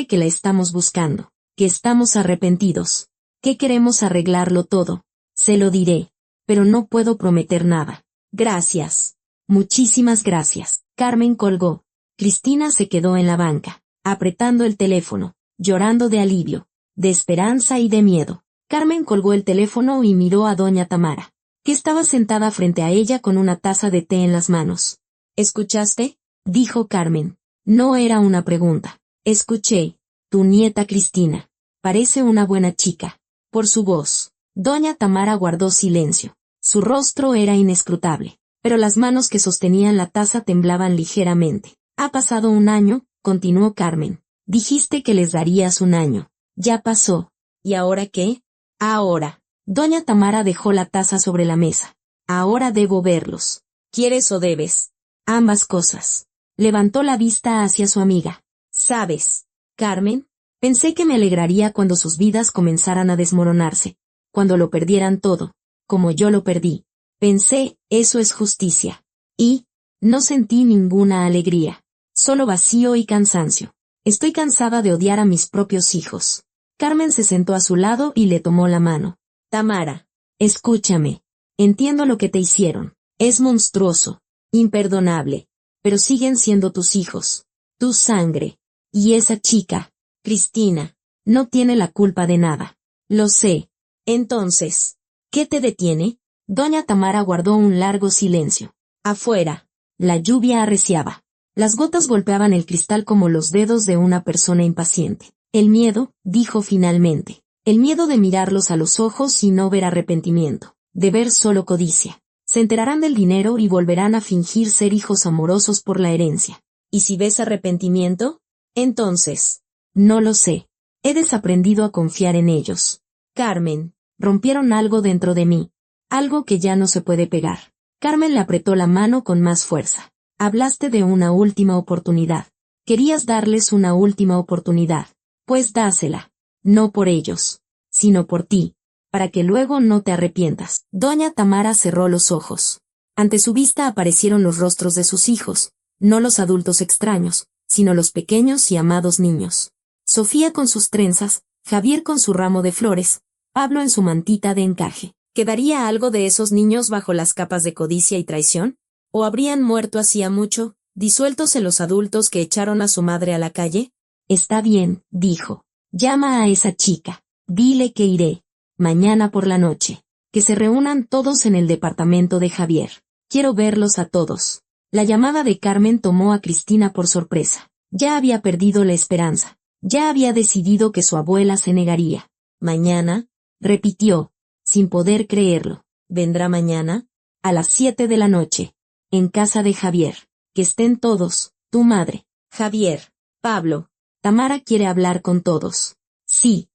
S1: que la estamos buscando, que estamos arrepentidos, que queremos arreglarlo todo. Se lo diré, pero no puedo prometer nada. Gracias. Muchísimas gracias. Carmen colgó. Cristina se quedó en la banca, apretando el teléfono, llorando de alivio, de esperanza y de miedo. Carmen colgó el teléfono y miró a doña Tamara, que estaba sentada frente a ella con una taza de té en las manos. ¿Escuchaste? Dijo Carmen. No era una pregunta. Escuché. Tu nieta Cristina. Parece una buena chica. Por su voz. Doña Tamara guardó silencio. Su rostro era inescrutable, pero las manos que sostenían la taza temblaban ligeramente. Ha pasado un año, continuó Carmen. Dijiste que les darías un año. Ya pasó. ¿Y ahora qué? Ahora. Doña Tamara dejó la taza sobre la mesa. Ahora debo verlos. ¿Quieres o debes? Ambas cosas. Levantó la vista hacia su amiga. ¿Sabes, Carmen? Pensé que me alegraría cuando sus vidas comenzaran a desmoronarse, cuando lo perdieran todo, como yo lo perdí. Pensé, eso es justicia. Y no sentí ninguna alegría, solo vacío y cansancio. Estoy cansada de odiar a mis propios hijos. Carmen se sentó a su lado y le tomó la mano. Tamara, escúchame. Entiendo lo que te hicieron. Es monstruoso, imperdonable, pero siguen siendo tus hijos, tu sangre. Y esa chica, Cristina, no tiene la culpa de nada. Lo sé. Entonces, ¿qué te detiene? Doña Tamara guardó un largo silencio. Afuera, la lluvia arreciaba. Las gotas golpeaban el cristal como los dedos de una persona impaciente. El miedo, dijo finalmente. El miedo de mirarlos a los ojos y no ver arrepentimiento, de ver solo codicia. Se enterarán del dinero y volverán a fingir ser hijos amorosos por la herencia. ¿Y si ves arrepentimiento? Entonces, no lo sé. He desaprendido a confiar en ellos. Carmen, rompieron algo dentro de mí. Algo que ya no se puede pegar. Carmen le apretó la mano con más fuerza. Hablaste de una última oportunidad. Querías darles una última oportunidad. Pues dásela. No por ellos, sino por ti, para que luego no te arrepientas. Doña Tamara cerró los ojos. Ante su vista aparecieron los rostros de sus hijos, no los adultos extraños, sino los pequeños y amados niños. Sofía con sus trenzas, Javier con su ramo de flores, Pablo en su mantita de encaje. ¿Quedaría algo de esos niños bajo las capas de codicia y traición? ¿O habrían muerto hacía mucho, disueltos en los adultos que echaron a su madre a la calle? Está bien, dijo. Llama a esa chica. Dile que iré. Mañana por la noche. Que se reúnan todos en el departamento de Javier. Quiero verlos a todos. La llamada de Carmen tomó a Cristina por sorpresa. Ya había perdido la esperanza. Ya había decidido que su abuela se negaría. ¿Mañana? Repitió, sin poder creerlo. ¿Vendrá mañana? A las 7 de la noche. En casa de Javier. Que estén todos, tu madre, Javier, Pablo. Tamara quiere hablar con todos. Sí,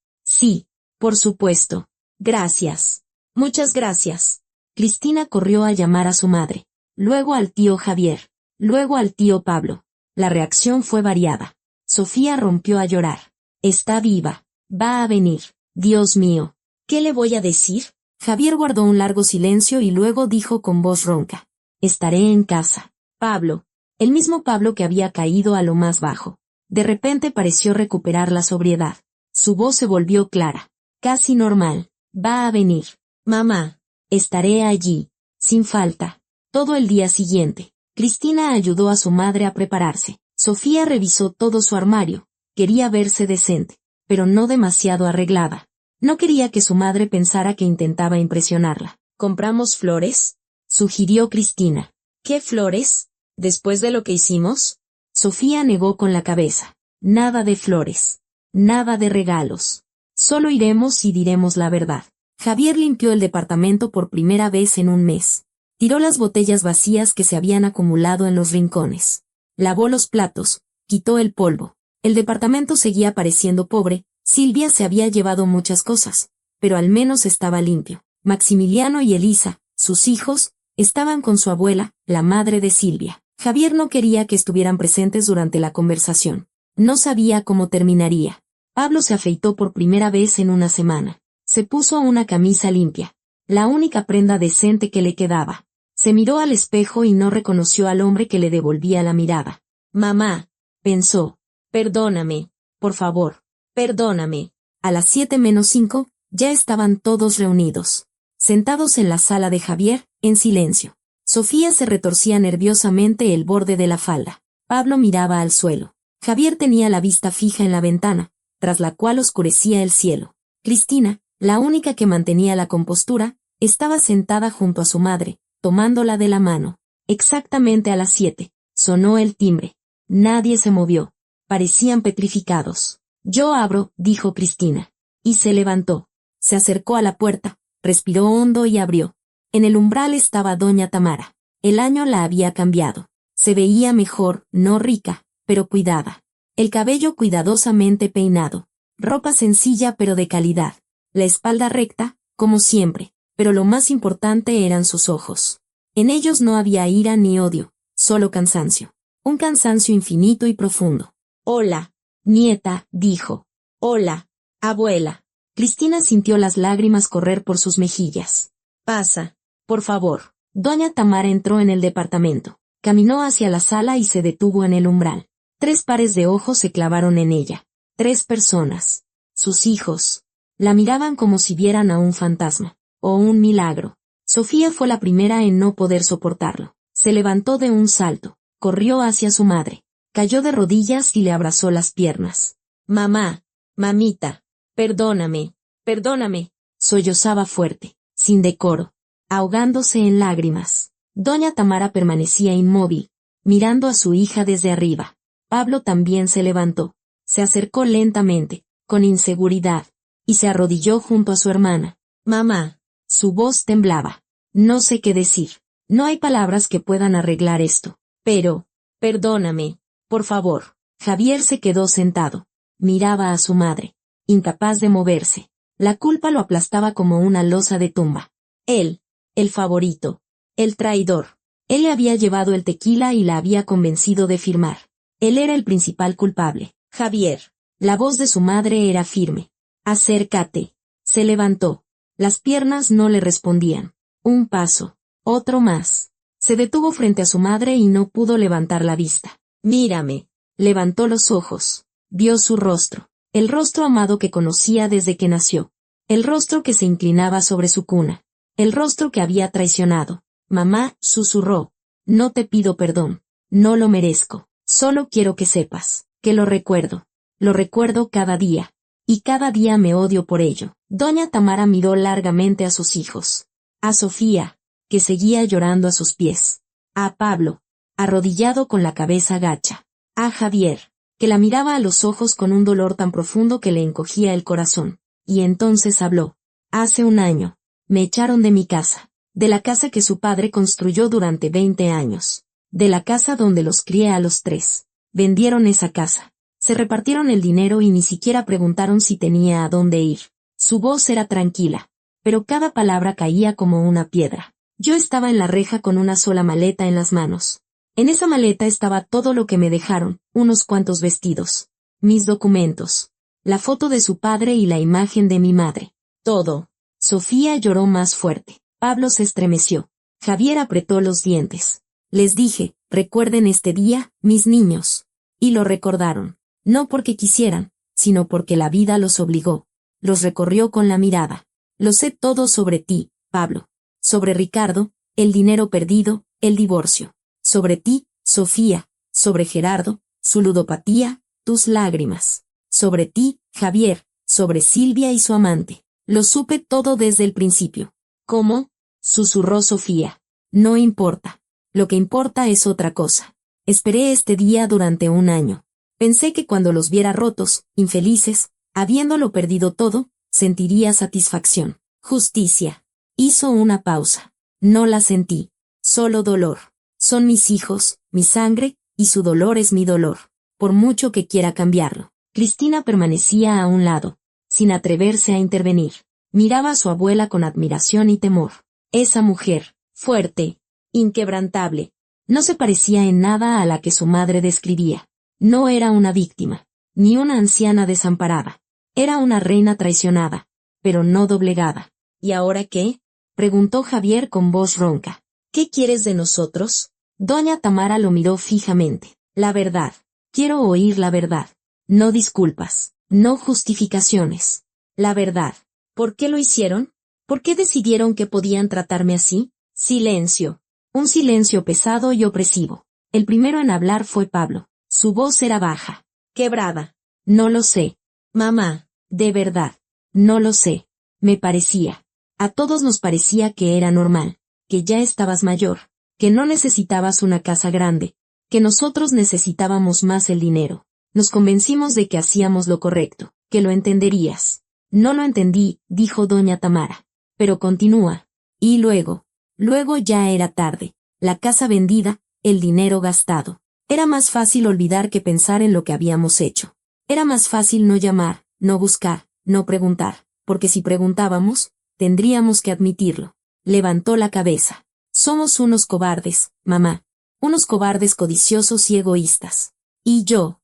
S1: por supuesto. Gracias. Muchas gracias. Cristina corrió a llamar a su madre, luego al tío Javier, luego al tío Pablo. La reacción fue variada. Sofía rompió a llorar. Está viva. Va a venir. Dios mío. ¿Qué le voy a decir? Javier guardó un largo silencio y luego dijo con voz ronca. Estaré en casa. Pablo. El mismo Pablo que había caído a lo más bajo. De repente pareció recuperar la sobriedad. Su voz se volvió clara, casi normal. Va a venir. Mamá. Estaré allí, sin falta, todo el día siguiente. Cristina ayudó a su madre a prepararse. Sofía revisó todo su armario. Quería verse decente, pero no demasiado arreglada. No quería que su madre pensara que intentaba impresionarla. ¿Compramos flores?, sugirió Cristina. ¿Qué flores? ¿Después de lo que hicimos? Sofía negó con la cabeza. Nada de flores. Nada de regalos. Solo iremos y diremos la verdad. Javier limpió el departamento por primera vez en un mes. Tiró las botellas vacías que se habían acumulado en los rincones. Lavó los platos, quitó el polvo. El departamento seguía pareciendo pobre, Silvia se había llevado muchas cosas, pero al menos estaba limpio. Maximiliano y Elisa, sus hijos, estaban con su abuela, la madre de Silvia. Javier no quería que estuvieran presentes durante la conversación. No sabía cómo terminaría. Pablo se afeitó por primera vez en una semana. Se puso una camisa limpia, la única prenda decente que le quedaba. Se miró al espejo y no reconoció al hombre que le devolvía la mirada. Mamá, pensó, perdóname, por favor, perdóname. A las 7:05, ya estaban todos reunidos, sentados en la sala de Javier, en silencio. Sofía se retorcía nerviosamente el borde de la falda. Pablo miraba al suelo. Javier tenía la vista fija en la ventana, tras la cual oscurecía el cielo. Cristina, la única que mantenía la compostura, estaba sentada junto a su madre, tomándola de la mano. Exactamente a las 7, sonó el timbre. Nadie se movió. Parecían petrificados. Yo abro, dijo Cristina. Y se levantó. Se acercó a la puerta, respiró hondo y abrió. En el umbral estaba doña Tamara. El año la había cambiado. Se veía mejor, no rica, pero cuidada. El cabello cuidadosamente peinado. Ropa sencilla pero de calidad. La espalda recta, como siempre, pero lo más importante eran sus ojos. En ellos no había ira ni odio, solo cansancio. Un cansancio infinito y profundo. Hola, nieta, dijo. Hola, abuela. Cristina sintió las lágrimas correr por sus mejillas. Pasa, por favor. Doña Tamara entró en el departamento. Caminó hacia la sala y se detuvo en el umbral. 3 pares de ojos se clavaron en ella. 3 personas. Sus hijos. La miraban como si vieran a un fantasma, o un milagro. Sofía fue la primera en no poder soportarlo. Se levantó de un salto, corrió hacia su madre, cayó de rodillas y le abrazó las piernas. Mamá, mamita, perdóname, perdóname, sollozaba fuerte, sin decoro, ahogándose en lágrimas. Doña Tamara permanecía inmóvil, mirando a su hija desde arriba. Pablo también se levantó, se acercó lentamente, con inseguridad, y se arrodilló junto a su hermana. Mamá. Su voz temblaba. No sé qué decir. No hay palabras que puedan arreglar esto. Pero, perdóname, por favor. Javier se quedó sentado. Miraba a su madre, incapaz de moverse. La culpa lo aplastaba como una losa de tumba. Él, el favorito, el traidor. Él le había llevado el tequila y la había convencido de firmar. Él era el principal culpable. Javier. La voz de su madre era firme. Acércate. Se levantó. Las piernas no le respondían. Un paso. Otro más. Se detuvo frente a su madre y no pudo levantar la vista. Mírame. Levantó los ojos. Vio su rostro. El rostro amado que conocía desde que nació. El rostro que se inclinaba sobre su cuna. El rostro que había traicionado. Mamá, susurró. No te pido perdón. No lo merezco. Solo quiero que sepas que lo recuerdo. Lo recuerdo cada día. Y cada día me odio por ello. Doña Tamara miró largamente a sus hijos. A Sofía, que seguía llorando a sus pies. A Pablo, arrodillado con la cabeza gacha. A Javier, que la miraba a los ojos con un dolor tan profundo que le encogía el corazón. Y entonces habló. Hace un año, me echaron de mi casa. De la casa que su padre construyó durante 20 años. De la casa donde los crié a los 3. Vendieron esa casa. Se repartieron el dinero y ni siquiera preguntaron si tenía a dónde ir. Su voz era tranquila, pero cada palabra caía como una piedra. Yo estaba en la reja con una sola maleta en las manos. En esa maleta estaba todo lo que me dejaron, unos cuantos vestidos, mis documentos, la foto de su padre y la imagen de mi madre. Todo. Sofía lloró más fuerte. Pablo se estremeció. Javier apretó los dientes. Les dije, recuerden este día, mis niños. Y lo recordaron. No porque quisieran, sino porque la vida los obligó. Los recorrió con la mirada. Lo sé todo sobre ti, Pablo. Sobre Ricardo, el dinero perdido, el divorcio. Sobre ti, Sofía. Sobre Gerardo, su ludopatía, tus lágrimas. Sobre ti, Javier. Sobre Silvia y su amante. Lo supe todo desde el principio. ¿Cómo? Susurró Sofía. No importa. Lo que importa es otra cosa. Esperé este día durante un año. Pensé que cuando los viera rotos, infelices, habiéndolo perdido todo, sentiría satisfacción. Justicia. Hizo una pausa. No la sentí. Solo dolor. Son mis hijos, mi sangre, y su dolor es mi dolor. Por mucho que quiera cambiarlo. Cristina permanecía a un lado, sin atreverse a intervenir. Miraba a su abuela con admiración y temor. Esa mujer, fuerte, inquebrantable, no se parecía en nada a la que su madre describía. No era una víctima, ni una anciana desamparada. Era una reina traicionada, pero no doblegada. ¿Y ahora qué? Preguntó Javier con voz ronca. ¿Qué quieres de nosotros? Doña Tamara lo miró fijamente. La verdad. Quiero oír la verdad. No disculpas, no justificaciones. La verdad. ¿Por qué lo hicieron? ¿Por qué decidieron que podían tratarme así? Silencio. Un silencio pesado y opresivo. El primero en hablar fue Pablo. Su voz era baja, quebrada. No lo sé. Mamá, de verdad. No lo sé. Me parecía. A todos nos parecía que era normal, que ya estabas mayor, que no necesitabas una casa grande, que nosotros necesitábamos más el dinero. Nos convencimos de que hacíamos lo correcto, que lo entenderías. No lo entendí, dijo doña Tamara. Pero continúa. Y luego ya era tarde. La casa vendida, el dinero gastado. Era más fácil olvidar que pensar en lo que habíamos hecho. Era más fácil no llamar, no buscar, no preguntar, porque si preguntábamos, tendríamos que admitirlo. Levantó la cabeza. Somos unos cobardes, mamá. Unos cobardes codiciosos y egoístas. Y yo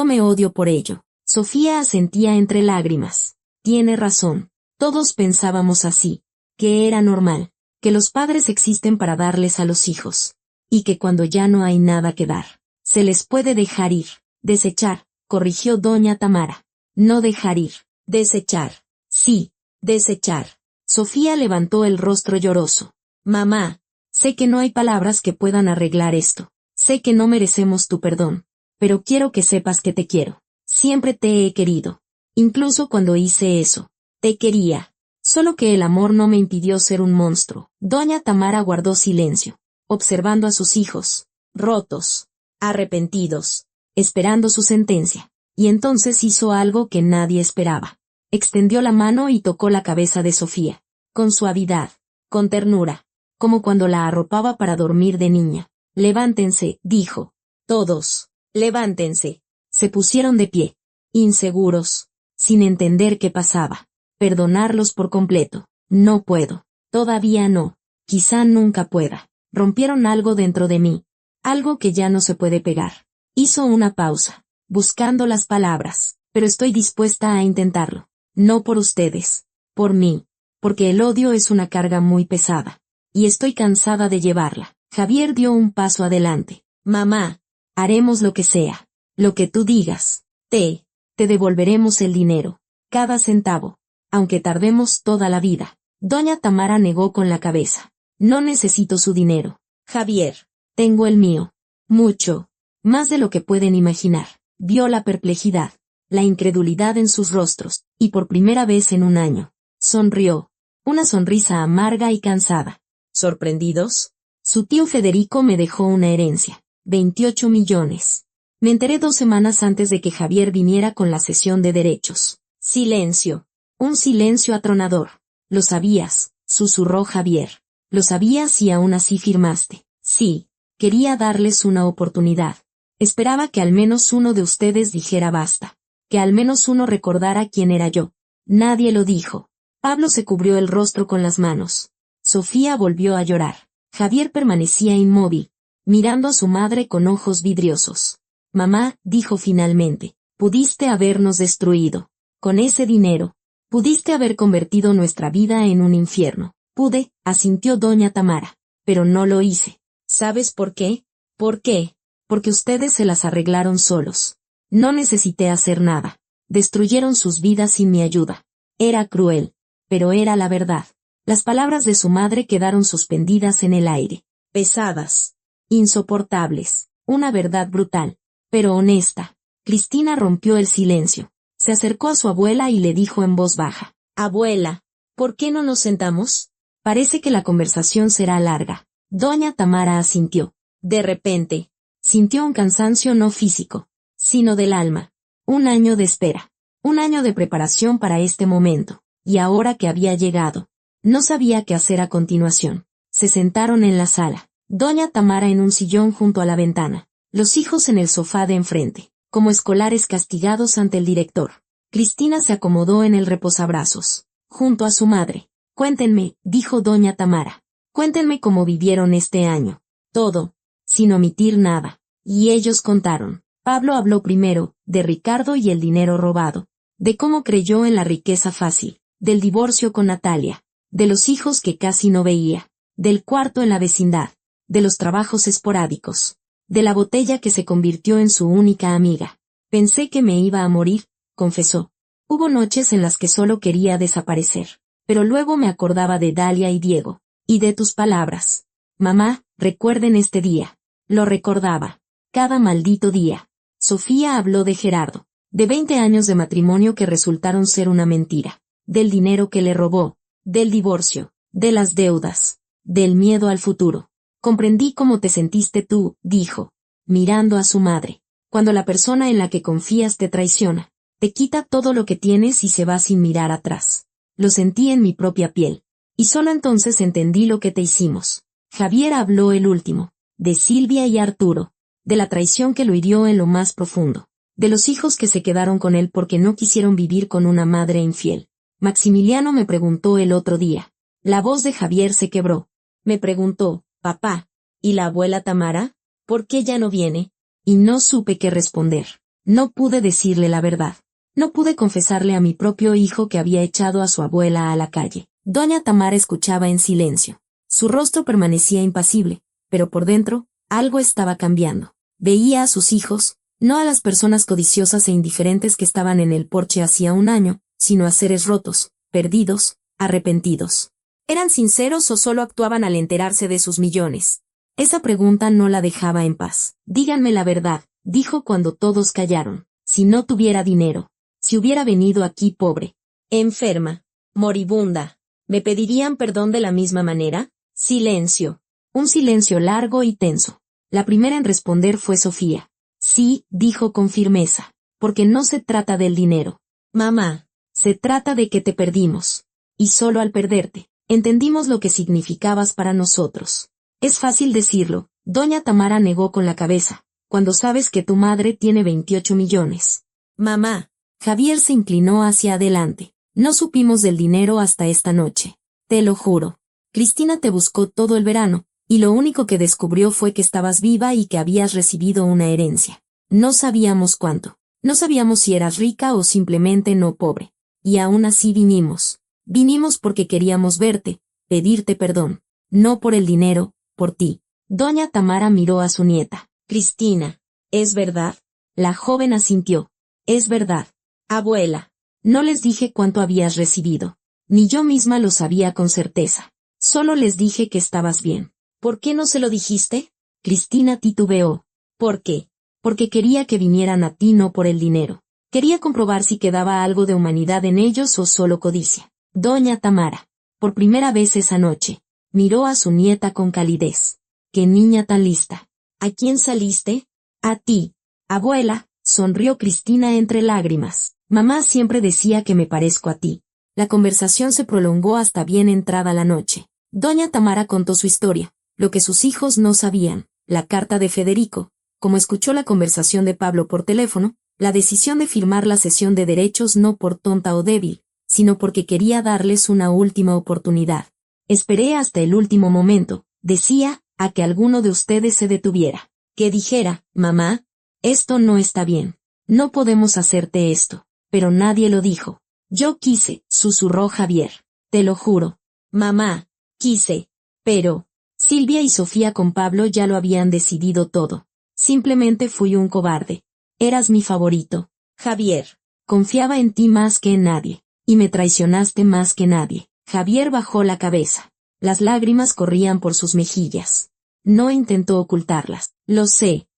S1: me odio por ello. Sofía asentía entre lágrimas. Tiene razón. Todos pensábamos así, que era normal, que los padres existen para darles a los hijos, y que cuando ya no hay nada que dar, se les puede dejar ir, desechar, corrigió doña Tamara. No dejar ir, desechar. Sí, desechar. Sofía levantó el rostro lloroso. Mamá, sé que no hay palabras que puedan arreglar esto. Sé que no merecemos tu perdón. Pero quiero que sepas que te quiero. Siempre te he querido. Incluso cuando hice eso. Te quería. Solo que el amor no me impidió ser un monstruo. Doña Tamara guardó silencio, observando a sus hijos, rotos, arrepentidos, esperando su sentencia. Y entonces hizo algo que nadie esperaba. Extendió la mano y tocó la cabeza de Sofía. Con suavidad, con ternura, como cuando la arropaba para dormir de niña. Levántense, dijo. Todos. Levántense. Se pusieron de pie, inseguros, sin entender qué pasaba. Perdonarlos por completo. No puedo. Todavía no. Quizá nunca pueda. Rompieron algo dentro de mí. Algo que ya no se puede pegar. Hizo una pausa, buscando las palabras, pero estoy dispuesta a intentarlo. No por ustedes. Por mí. Porque el odio es una carga muy pesada. Y estoy cansada de llevarla. Javier dio un paso adelante. Mamá. Haremos lo que sea. Lo que tú digas. Te devolveremos el dinero. Cada centavo. Aunque tardemos toda la vida. Doña Tamara negó con la cabeza. No necesito su dinero. Javier. Tengo el mío. Mucho. Más de lo que pueden imaginar. Vio la perplejidad. La incredulidad en sus rostros. Y por primera vez en un año. Sonrió. Una sonrisa amarga y cansada. ¿Sorprendidos? Su tío Federico me dejó una herencia. 28 millones. Me enteré 2 semanas antes de que Javier viniera con la cesión de derechos. Silencio. Un silencio atronador. Lo sabías, susurró Javier. Lo sabías y aún así firmaste. Sí, quería darles una oportunidad. Esperaba que al menos uno de ustedes dijera basta. Que al menos uno recordara quién era yo. Nadie lo dijo. Pablo se cubrió el rostro con las manos. Sofía volvió a llorar. Javier permanecía inmóvil, mirando a su madre con ojos vidriosos. Mamá, dijo finalmente, pudiste habernos destruido. Con ese dinero, pudiste haber convertido nuestra vida en un infierno. Pude, asintió doña Tamara, pero no lo hice. ¿Sabes por qué? ¿Por qué? Porque ustedes se las arreglaron solos. No necesité hacer nada. Destruyeron sus vidas sin mi ayuda. Era cruel, pero era la verdad. Las palabras de su madre quedaron suspendidas en el aire, pesadas, insoportables, una verdad brutal, pero honesta. Cristina rompió el silencio. Se acercó a su abuela y le dijo en voz baja, «Abuela, ¿por qué no nos sentamos? Parece que la conversación será larga». Doña Tamara asintió. De repente, sintió un cansancio no físico, sino del alma. Un año de espera. Un año de preparación para este momento. Y ahora que había llegado, no sabía qué hacer a continuación. Se sentaron en la sala. Doña Tamara en un sillón junto a la ventana. Los hijos en el sofá de enfrente, como escolares castigados ante el director. Cristina se acomodó en el reposabrazos, junto a su madre. Cuéntenme, dijo doña Tamara. Cuéntenme cómo vivieron este año. Todo, sin omitir nada. Y ellos contaron. Pablo habló primero, de Ricardo y el dinero robado. De cómo creyó en la riqueza fácil. Del divorcio con Natalia. De los hijos que casi no veía. Del cuarto en la vecindad. De los trabajos esporádicos. De la botella que se convirtió en su única amiga. Pensé que me iba a morir, confesó. Hubo noches en las que solo quería desaparecer. Pero luego me acordaba de Dalia y Diego. Y de tus palabras. Mamá, recuerden este día. Lo recordaba. Cada maldito día. Sofía habló de Gerardo. De 20 años de matrimonio que resultaron ser una mentira. Del dinero que le robó. Del divorcio. De las deudas. Del miedo al futuro. Comprendí cómo te sentiste tú, dijo, mirando a su madre. Cuando la persona en la que confías te traiciona. Te quita todo lo que tienes y se va sin mirar atrás. Lo sentí en mi propia piel. Y solo entonces entendí lo que te hicimos. Javier habló el último. De Silvia y Arturo. De la traición que lo hirió en lo más profundo. De los hijos que se quedaron con él porque no quisieron vivir con una madre infiel. Maximiliano me preguntó el otro día. La voz de Javier se quebró. Me preguntó, papá, ¿y la abuela Tamara? ¿Por qué ya no viene? Y no supe qué responder. No pude decirle la verdad. No pude confesarle a mi propio hijo que había echado a su abuela a la calle. Doña Tamara escuchaba en silencio. Su rostro permanecía impasible, pero por dentro, algo estaba cambiando. Veía a sus hijos, no a las personas codiciosas e indiferentes que estaban en el porche hacía un año, sino a seres rotos, perdidos, arrepentidos. ¿Eran sinceros o solo actuaban al enterarse de sus millones? Esa pregunta no la dejaba en paz. Díganme la verdad, dijo cuando todos callaron. Si no tuviera dinero, si hubiera venido aquí pobre, enferma, moribunda, ¿me pedirían perdón de la misma manera? Silencio. Un silencio largo y tenso. La primera en responder fue Sofía. Sí, dijo con firmeza, porque no se trata del dinero. Mamá, se trata de que te perdimos. Y solo al perderte, entendimos lo que significabas para nosotros. Es fácil decirlo, doña Tamara negó con la cabeza, cuando sabes que tu madre tiene 28 millones. Mamá, Javier se inclinó hacia adelante. No supimos del dinero hasta esta noche. Te lo juro. Cristina te buscó todo el verano, y lo único que descubrió fue que estabas viva y que habías recibido una herencia. No sabíamos cuánto. No sabíamos si eras rica o simplemente no pobre. Y aún así vinimos. Vinimos porque queríamos verte, pedirte perdón. No por el dinero, por ti. Doña Tamara miró a su nieta. Cristina, ¿es verdad? La joven asintió. Es verdad. Abuela, no les dije cuánto habías recibido. Ni yo misma lo sabía con certeza. Solo les dije que estabas bien. ¿Por qué no se lo dijiste? Cristina titubeó. ¿Por qué? Porque quería que vinieran a ti, no por el dinero. Quería comprobar si quedaba algo de humanidad en ellos o solo codicia. Doña Tamara, por primera vez esa noche, miró a su nieta con calidez. ¡Qué niña tan lista! ¿A quién saliste? A ti. Abuela, sonrió Cristina entre lágrimas. Mamá siempre decía que me parezco a ti. La conversación se prolongó hasta bien entrada la noche. Doña Tamara contó su historia, lo que sus hijos no sabían, la carta de Federico, como escuchó la conversación de Pablo por teléfono, la decisión de firmar la cesión de derechos no por tonta o débil, sino porque quería darles una última oportunidad. Esperé hasta el último momento, decía, a que alguno de ustedes se detuviera, que dijera, mamá, esto no está bien, no podemos hacerte esto, pero nadie lo dijo. Yo quise, susurró Javier, te lo juro. Mamá, quise, pero Silvia y Sofía con Pablo ya lo habían decidido todo. Simplemente fui un cobarde. Eras mi favorito. Javier, confiaba en ti más que en nadie, y me traicionaste más que nadie. Javier bajó la cabeza. Las lágrimas corrían por sus mejillas. No intentó ocultarlas. Lo sé,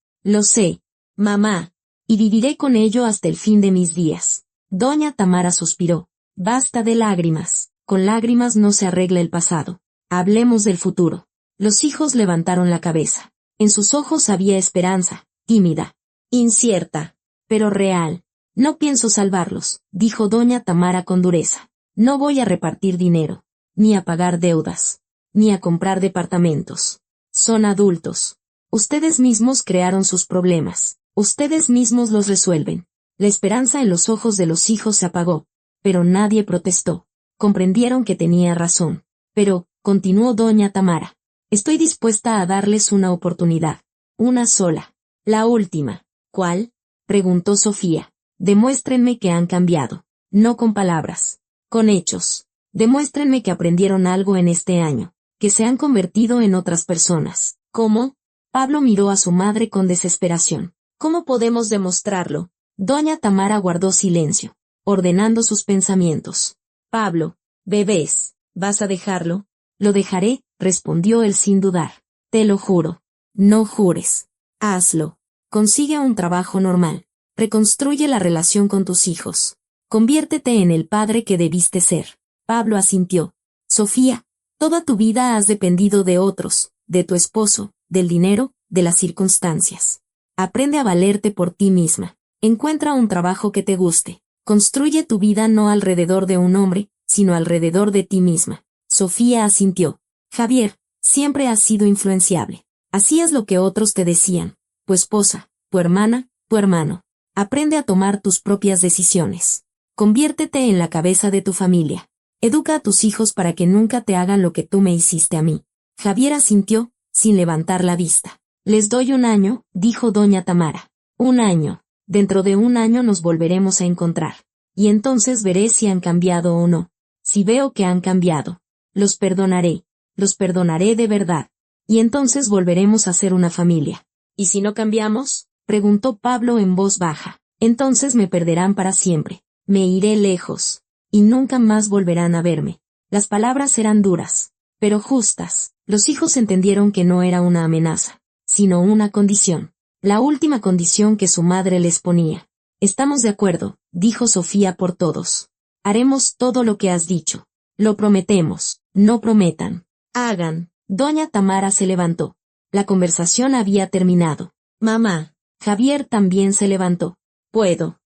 S1: mamá, y viviré con ello hasta el fin de mis días. Doña Tamara suspiró. Basta de lágrimas. Con lágrimas no se arregla el pasado. Hablemos del futuro. Los hijos levantaron la cabeza. En sus ojos había esperanza, tímida, incierta. pero real. No pienso salvarlos, dijo doña Tamara con dureza. No voy a repartir dinero, ni a pagar deudas, ni a comprar departamentos. Son adultos. Ustedes mismos crearon sus problemas. Ustedes mismos los resuelven. La esperanza en los ojos de los hijos se apagó, pero nadie protestó. Comprendieron que tenía razón. Pero, continuó doña Tamara, estoy dispuesta a darles una oportunidad. Una sola. La última. ¿Cuál? Preguntó Sofía. Demuéstrenme que han cambiado. No con palabras. Con hechos. Demuéstrenme que aprendieron algo en este año. Que se han convertido en otras personas. ¿Cómo? Pablo miró a su madre con desesperación. ¿Cómo podemos demostrarlo? Doña Tamara guardó silencio, ordenando sus pensamientos. Pablo, bebés, ¿vas a dejarlo? Lo dejaré, respondió él sin dudar. Te lo juro. No jures. Hazlo. Consigue un trabajo normal. Reconstruye la relación con tus hijos. Conviértete en el padre que debiste ser. Pablo asintió. Sofía, toda tu vida has dependido de otros, de tu esposo, del dinero, de las circunstancias. Aprende a valerte por ti misma. Encuentra un trabajo que te guste. Construye tu vida no alrededor de un hombre, sino alrededor de ti misma. Sofía asintió. Javier, siempre has sido influenciable. Hacías lo que otros te decían. Tu esposa, tu hermana, tu hermano. Aprende a tomar tus propias decisiones. Conviértete en la cabeza de tu familia. Educa a tus hijos para que nunca te hagan lo que tú me hiciste a mí. Javier asintió, sin levantar la vista. Les doy un año, dijo doña Tamara. Un año. Dentro de un año nos volveremos a encontrar. Y entonces veré si han cambiado o no. Si veo que han cambiado, los perdonaré de verdad. Y entonces volveremos a ser una familia. ¿Y si no cambiamos? Preguntó Pablo en voz baja. Entonces me perderán para siempre. Me iré lejos. Y nunca más volverán a verme. Las palabras eran duras, pero justas. Los hijos entendieron que no era una amenaza, sino una condición. La última condición que su madre les ponía. Estamos de acuerdo, dijo Sofía por todos. Haremos todo lo que has dicho. Lo prometemos. No prometan. Hagan. Doña Tamara se levantó. La conversación había terminado. Mamá. Javier también se levantó. ¿Puedo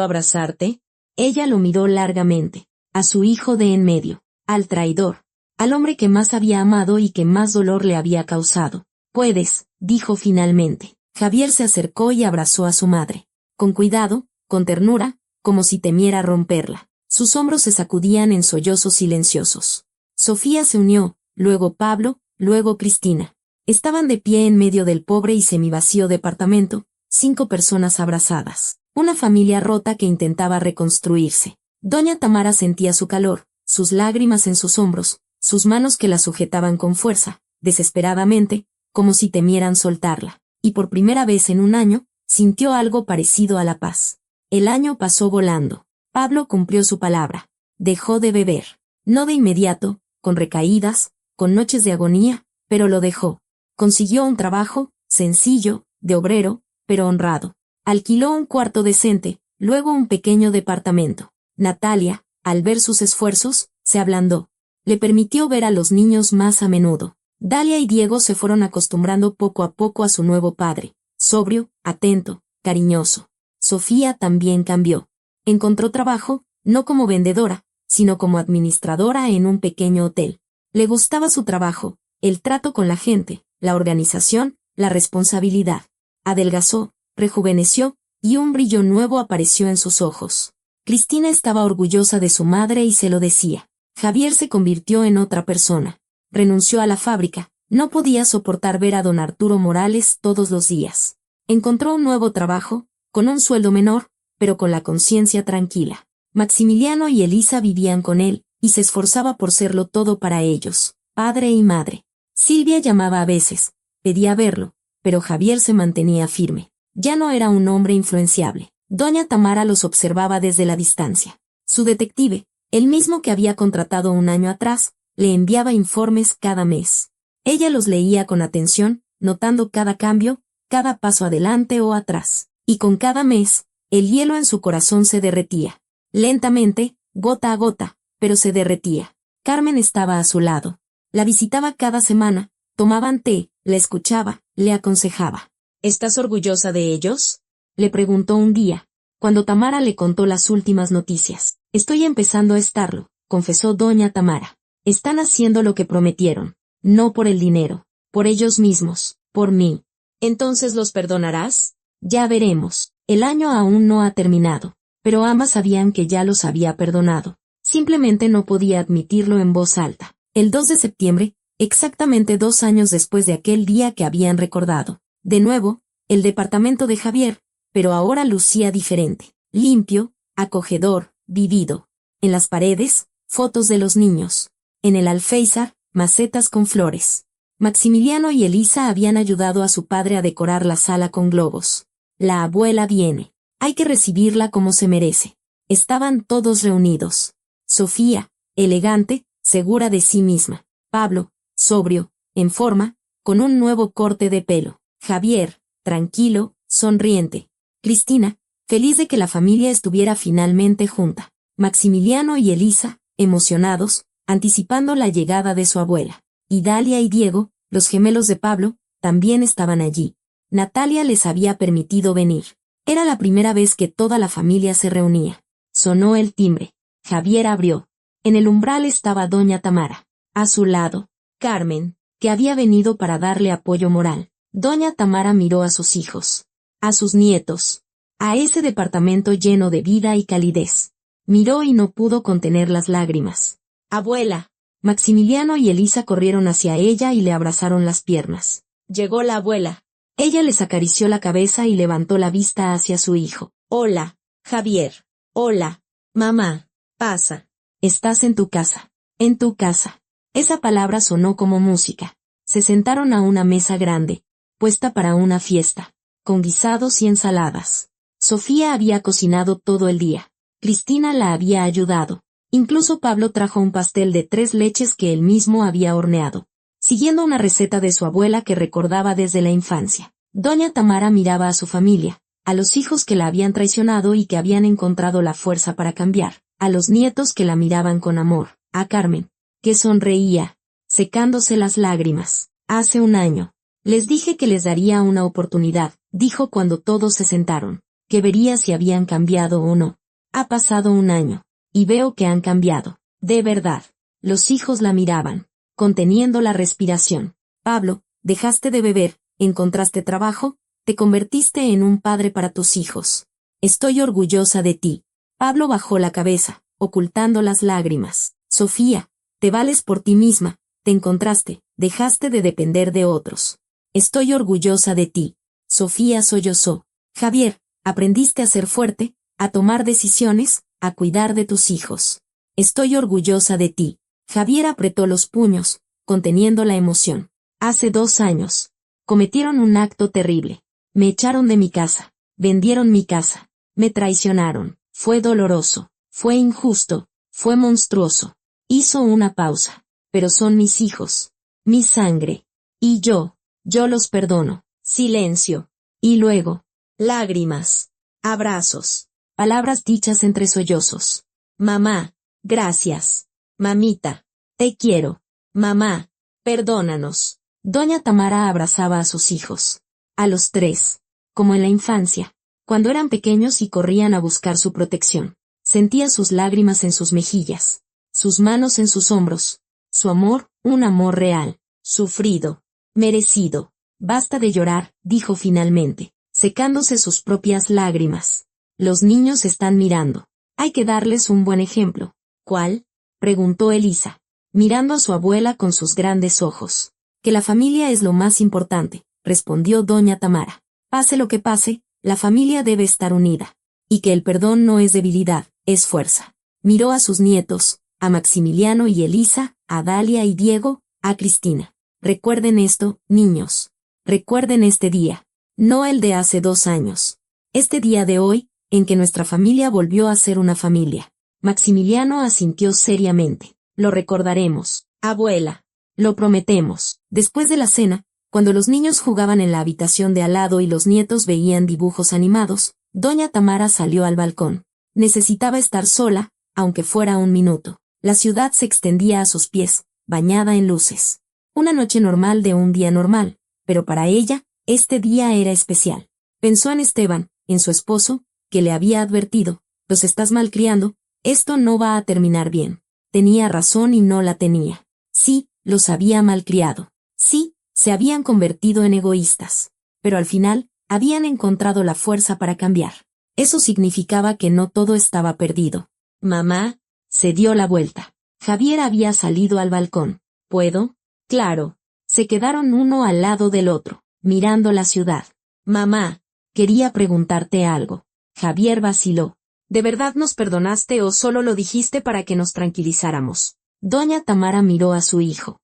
S1: abrazarte? Ella lo miró largamente. A su hijo de en medio. Al traidor. Al hombre que más había amado y que más dolor le había causado. Puedes, dijo finalmente. Javier se acercó y abrazó a su madre. Con cuidado, con ternura, como si temiera romperla. Sus hombros se sacudían en sollozos silenciosos. Sofía se unió, luego Pablo, luego Cristina. Estaban de pie en medio del pobre y semivacío departamento, 5 personas abrazadas. Una familia rota que intentaba reconstruirse. Doña Tamara sentía su calor, sus lágrimas en sus hombros, sus manos que la sujetaban con fuerza, desesperadamente, como si temieran soltarla. Y por primera vez en un año, sintió algo parecido a la paz. El año pasó volando. Pablo cumplió su palabra. Dejó de beber. No de inmediato, con recaídas, con noches de agonía, pero lo dejó. Consiguió un trabajo, sencillo, de obrero, pero honrado. Alquiló un cuarto decente, luego un pequeño departamento. Natalia, al ver sus esfuerzos, se ablandó. Le permitió ver a los niños más a menudo. Dalia y Diego se fueron acostumbrando poco a poco a su nuevo padre, sobrio, atento, cariñoso. Sofía también cambió. Encontró trabajo, no como vendedora, sino como administradora en un pequeño hotel. Le gustaba su trabajo, el trato con la gente, la organización, la responsabilidad. Adelgazó, rejuveneció, y un brillo nuevo apareció en sus ojos. Cristina estaba orgullosa de su madre y se lo decía. Javier se convirtió en otra persona. Renunció a la fábrica. No podía soportar ver a don Arturo Morales todos los días. Encontró un nuevo trabajo, con un sueldo menor, pero con la conciencia tranquila. Maximiliano y Elisa vivían con él, y se esforzaba por serlo todo para ellos, padre y madre. Silvia llamaba a veces, pedía verlo, pero Javier se mantenía firme. Ya no era un hombre influenciable. Doña Tamara los observaba desde la distancia. Su detective, el mismo que había contratado un año atrás, le enviaba informes cada mes. Ella los leía con atención, notando cada cambio, cada paso adelante o atrás. Y con cada mes, el hielo en su corazón se derretía. Lentamente, gota a gota, pero se derretía. Carmen estaba a su lado. La visitaba cada semana, tomaban té, la escuchaba, le aconsejaba. ¿Estás orgullosa de ellos? Le preguntó un día, cuando Tamara le contó las últimas noticias. Estoy empezando a estarlo, confesó doña Tamara. Están haciendo lo que prometieron. No por el dinero, por ellos mismos, por mí. ¿Entonces los perdonarás? Ya veremos. El año aún no ha terminado, pero ambas sabían que ya los había perdonado. Simplemente no podía admitirlo en voz alta. El 2 de septiembre, exactamente 2 años después de aquel día que habían recordado. De nuevo, el departamento de Javier, pero ahora lucía diferente. Limpio, acogedor, vivido. En las paredes, fotos de los niños. En el alféizar, macetas con flores. Maximiliano y Elisa habían ayudado a su padre a decorar la sala con globos. La abuela viene. Hay que recibirla como se merece. Estaban todos reunidos. Sofía, elegante, segura de sí misma. Pablo, sobrio, en forma, con un nuevo corte de pelo. Javier, tranquilo, sonriente. Cristina, feliz de que la familia estuviera finalmente junta. Maximiliano y Elisa, emocionados, anticipando la llegada de su abuela. Y Dalia y Diego, los gemelos de Pablo, también estaban allí. Natalia les había permitido venir. Era la primera vez que toda la familia se reunía. Sonó el timbre. Javier abrió. En el umbral estaba doña Tamara. A su lado, Carmen, que había venido para darle apoyo moral. Doña Tamara miró a sus hijos, a sus nietos, a ese departamento lleno de vida y calidez. Miró y no pudo contener las lágrimas. Abuela. Maximiliano y Elisa corrieron hacia ella y le abrazaron las piernas. Llegó la abuela. Ella les acarició la cabeza y levantó la vista hacia su hijo. Hola, Javier. Hola, mamá. Pasa. Estás en tu casa. En tu casa. Esa palabra sonó como música. Se sentaron a una mesa grande, puesta para una fiesta, con guisados y ensaladas. Sofía había cocinado todo el día. Cristina la había ayudado. Incluso Pablo trajo un pastel de 3 leches que él mismo había horneado, siguiendo una receta de su abuela que recordaba desde la infancia. Doña Tamara miraba a su familia, a los hijos que la habían traicionado y que habían encontrado la fuerza para cambiar, a los nietos que la miraban con amor, a Carmen, que sonreía, secándose las lágrimas. Hace un año, les dije que les daría una oportunidad, dijo cuando todos se sentaron, que vería si habían cambiado o no. Ha pasado un año. Y veo que han cambiado. De verdad. Los hijos la miraban, conteniendo la respiración. Pablo, dejaste de beber, encontraste trabajo, te convertiste en un padre para tus hijos. Estoy orgullosa de ti. Pablo bajó la cabeza, ocultando las lágrimas. Sofía, te vales por ti misma, te encontraste, dejaste de depender de otros. Estoy orgullosa de ti. Sofía sollozó. Javier, aprendiste a ser fuerte, a tomar decisiones, a cuidar de tus hijos. Estoy orgullosa de ti. Javier apretó los puños, conteniendo la emoción. Hace 2 años. Cometieron un acto terrible. Me echaron de mi casa. Vendieron mi casa. Me traicionaron. Fue doloroso. Fue injusto. Fue monstruoso. Hizo una pausa. Pero son mis hijos. Mi sangre. Y yo los perdono. Silencio. Y luego, lágrimas. Abrazos. Palabras dichas entre sollozos. Mamá, gracias. Mamita, te quiero. Mamá, perdónanos. Doña Tamara abrazaba a sus hijos. A los 3. Como en la infancia, cuando eran pequeños y corrían a buscar su protección. Sentía sus lágrimas en sus mejillas, sus manos en sus hombros. Su amor, un amor real, sufrido, merecido. Basta de llorar, dijo finalmente, secándose sus propias lágrimas. Los niños están mirando. Hay que darles un buen ejemplo. ¿Cuál? Preguntó Elisa, mirando a su abuela con sus grandes ojos. Que la familia es lo más importante, respondió doña Tamara. Pase lo que pase, la familia debe estar unida. Y que el perdón no es debilidad, es fuerza. Miró a sus nietos, a Maximiliano y Elisa, a Dalia y Diego, a Cristina. Recuerden esto, niños. Recuerden este día. No el de hace 2 años. Este día de hoy, en que nuestra familia volvió a ser una familia. Maximiliano asintió seriamente. Lo recordaremos, abuela. Lo prometemos. Después de la cena, cuando los niños jugaban en la habitación de al lado y los nietos veían dibujos animados, doña Tamara salió al balcón. Necesitaba estar sola, aunque fuera un minuto. La ciudad se extendía a sus pies, bañada en luces. Una noche normal de un día normal, pero para ella, este día era especial. Pensó en Esteban, en su esposo, que le había advertido: los estás malcriando, esto no va a terminar bien. Tenía razón y no la tenía. Sí, los había malcriado. Sí, se habían convertido en egoístas. Pero al final, habían encontrado la fuerza para cambiar. Eso significaba que no todo estaba perdido. Mamá, se dio la vuelta. Javier había salido al balcón. ¿Puedo? Claro. Se quedaron uno al lado del otro, mirando la ciudad. Mamá, quería preguntarte algo. Javier vaciló. ¿De verdad nos perdonaste o solo lo dijiste para que nos tranquilizáramos? Doña Tamara miró a su hijo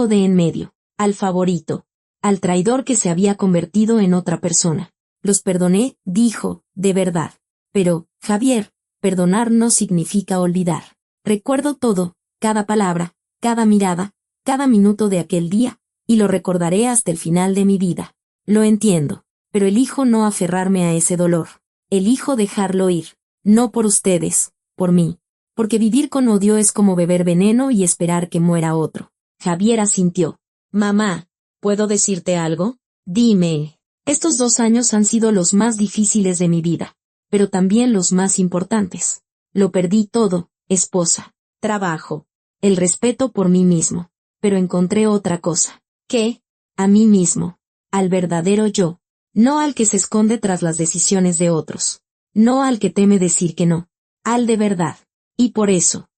S1: de en medio, al favorito, al traidor que se había convertido en otra persona. Los perdoné, dijo, de verdad. Pero, Javier, perdonar no significa olvidar. Recuerdo todo, cada palabra, cada mirada, cada minuto de aquel día, y lo recordaré hasta el final de mi vida. Lo entiendo, pero elijo no aferrarme a ese dolor. Elijo dejarlo ir. No por ustedes, por mí. Porque vivir con odio es como beber veneno y esperar que muera otro. Javier asintió. Mamá, ¿puedo decirte algo? Dime. Estos 2 años han sido los más difíciles de mi vida, pero también los más importantes. Lo perdí todo, esposa, trabajo, el respeto por mí mismo. Pero encontré otra cosa. ¿Qué? A mí mismo. Al verdadero yo. No al que se esconde tras las decisiones de otros. No al que teme decir que no. Al de verdad. Y por eso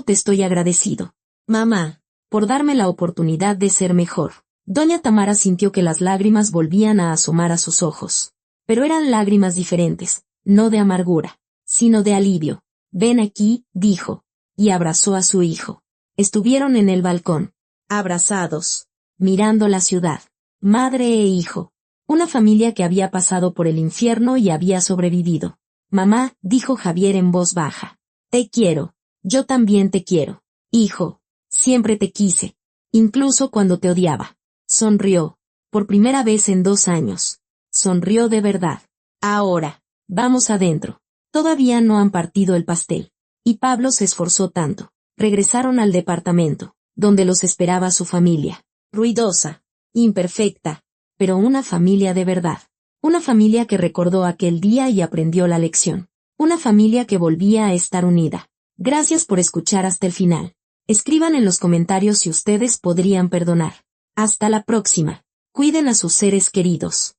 S1: te estoy agradecido. Mamá, por darme la oportunidad de ser mejor. Doña Tamara sintió que las lágrimas volvían a asomar a sus ojos. Pero eran lágrimas diferentes, no de amargura, sino de alivio. Ven aquí, dijo, y abrazó a su hijo. Estuvieron en el balcón, abrazados, mirando la ciudad, madre e hijo. Una familia que había pasado por el infierno y había sobrevivido. Mamá, dijo Javier en voz baja. Te quiero. Yo también te quiero. Hijo. Siempre te quise. Incluso cuando te odiaba. Sonrió. Por primera vez en 2 años. Sonrió de verdad. Ahora, vamos adentro. Todavía no han partido el pastel. Y Pablo se esforzó tanto. Regresaron al departamento, donde los esperaba su familia. Ruidosa. Imperfecta. Pero una familia de verdad. Una familia que recordó aquel día y aprendió la lección. Una familia que volvía a estar unida. Gracias por escuchar hasta el final. Escriban en los comentarios si ustedes podrían perdonar. Hasta la próxima. Cuiden a sus seres queridos.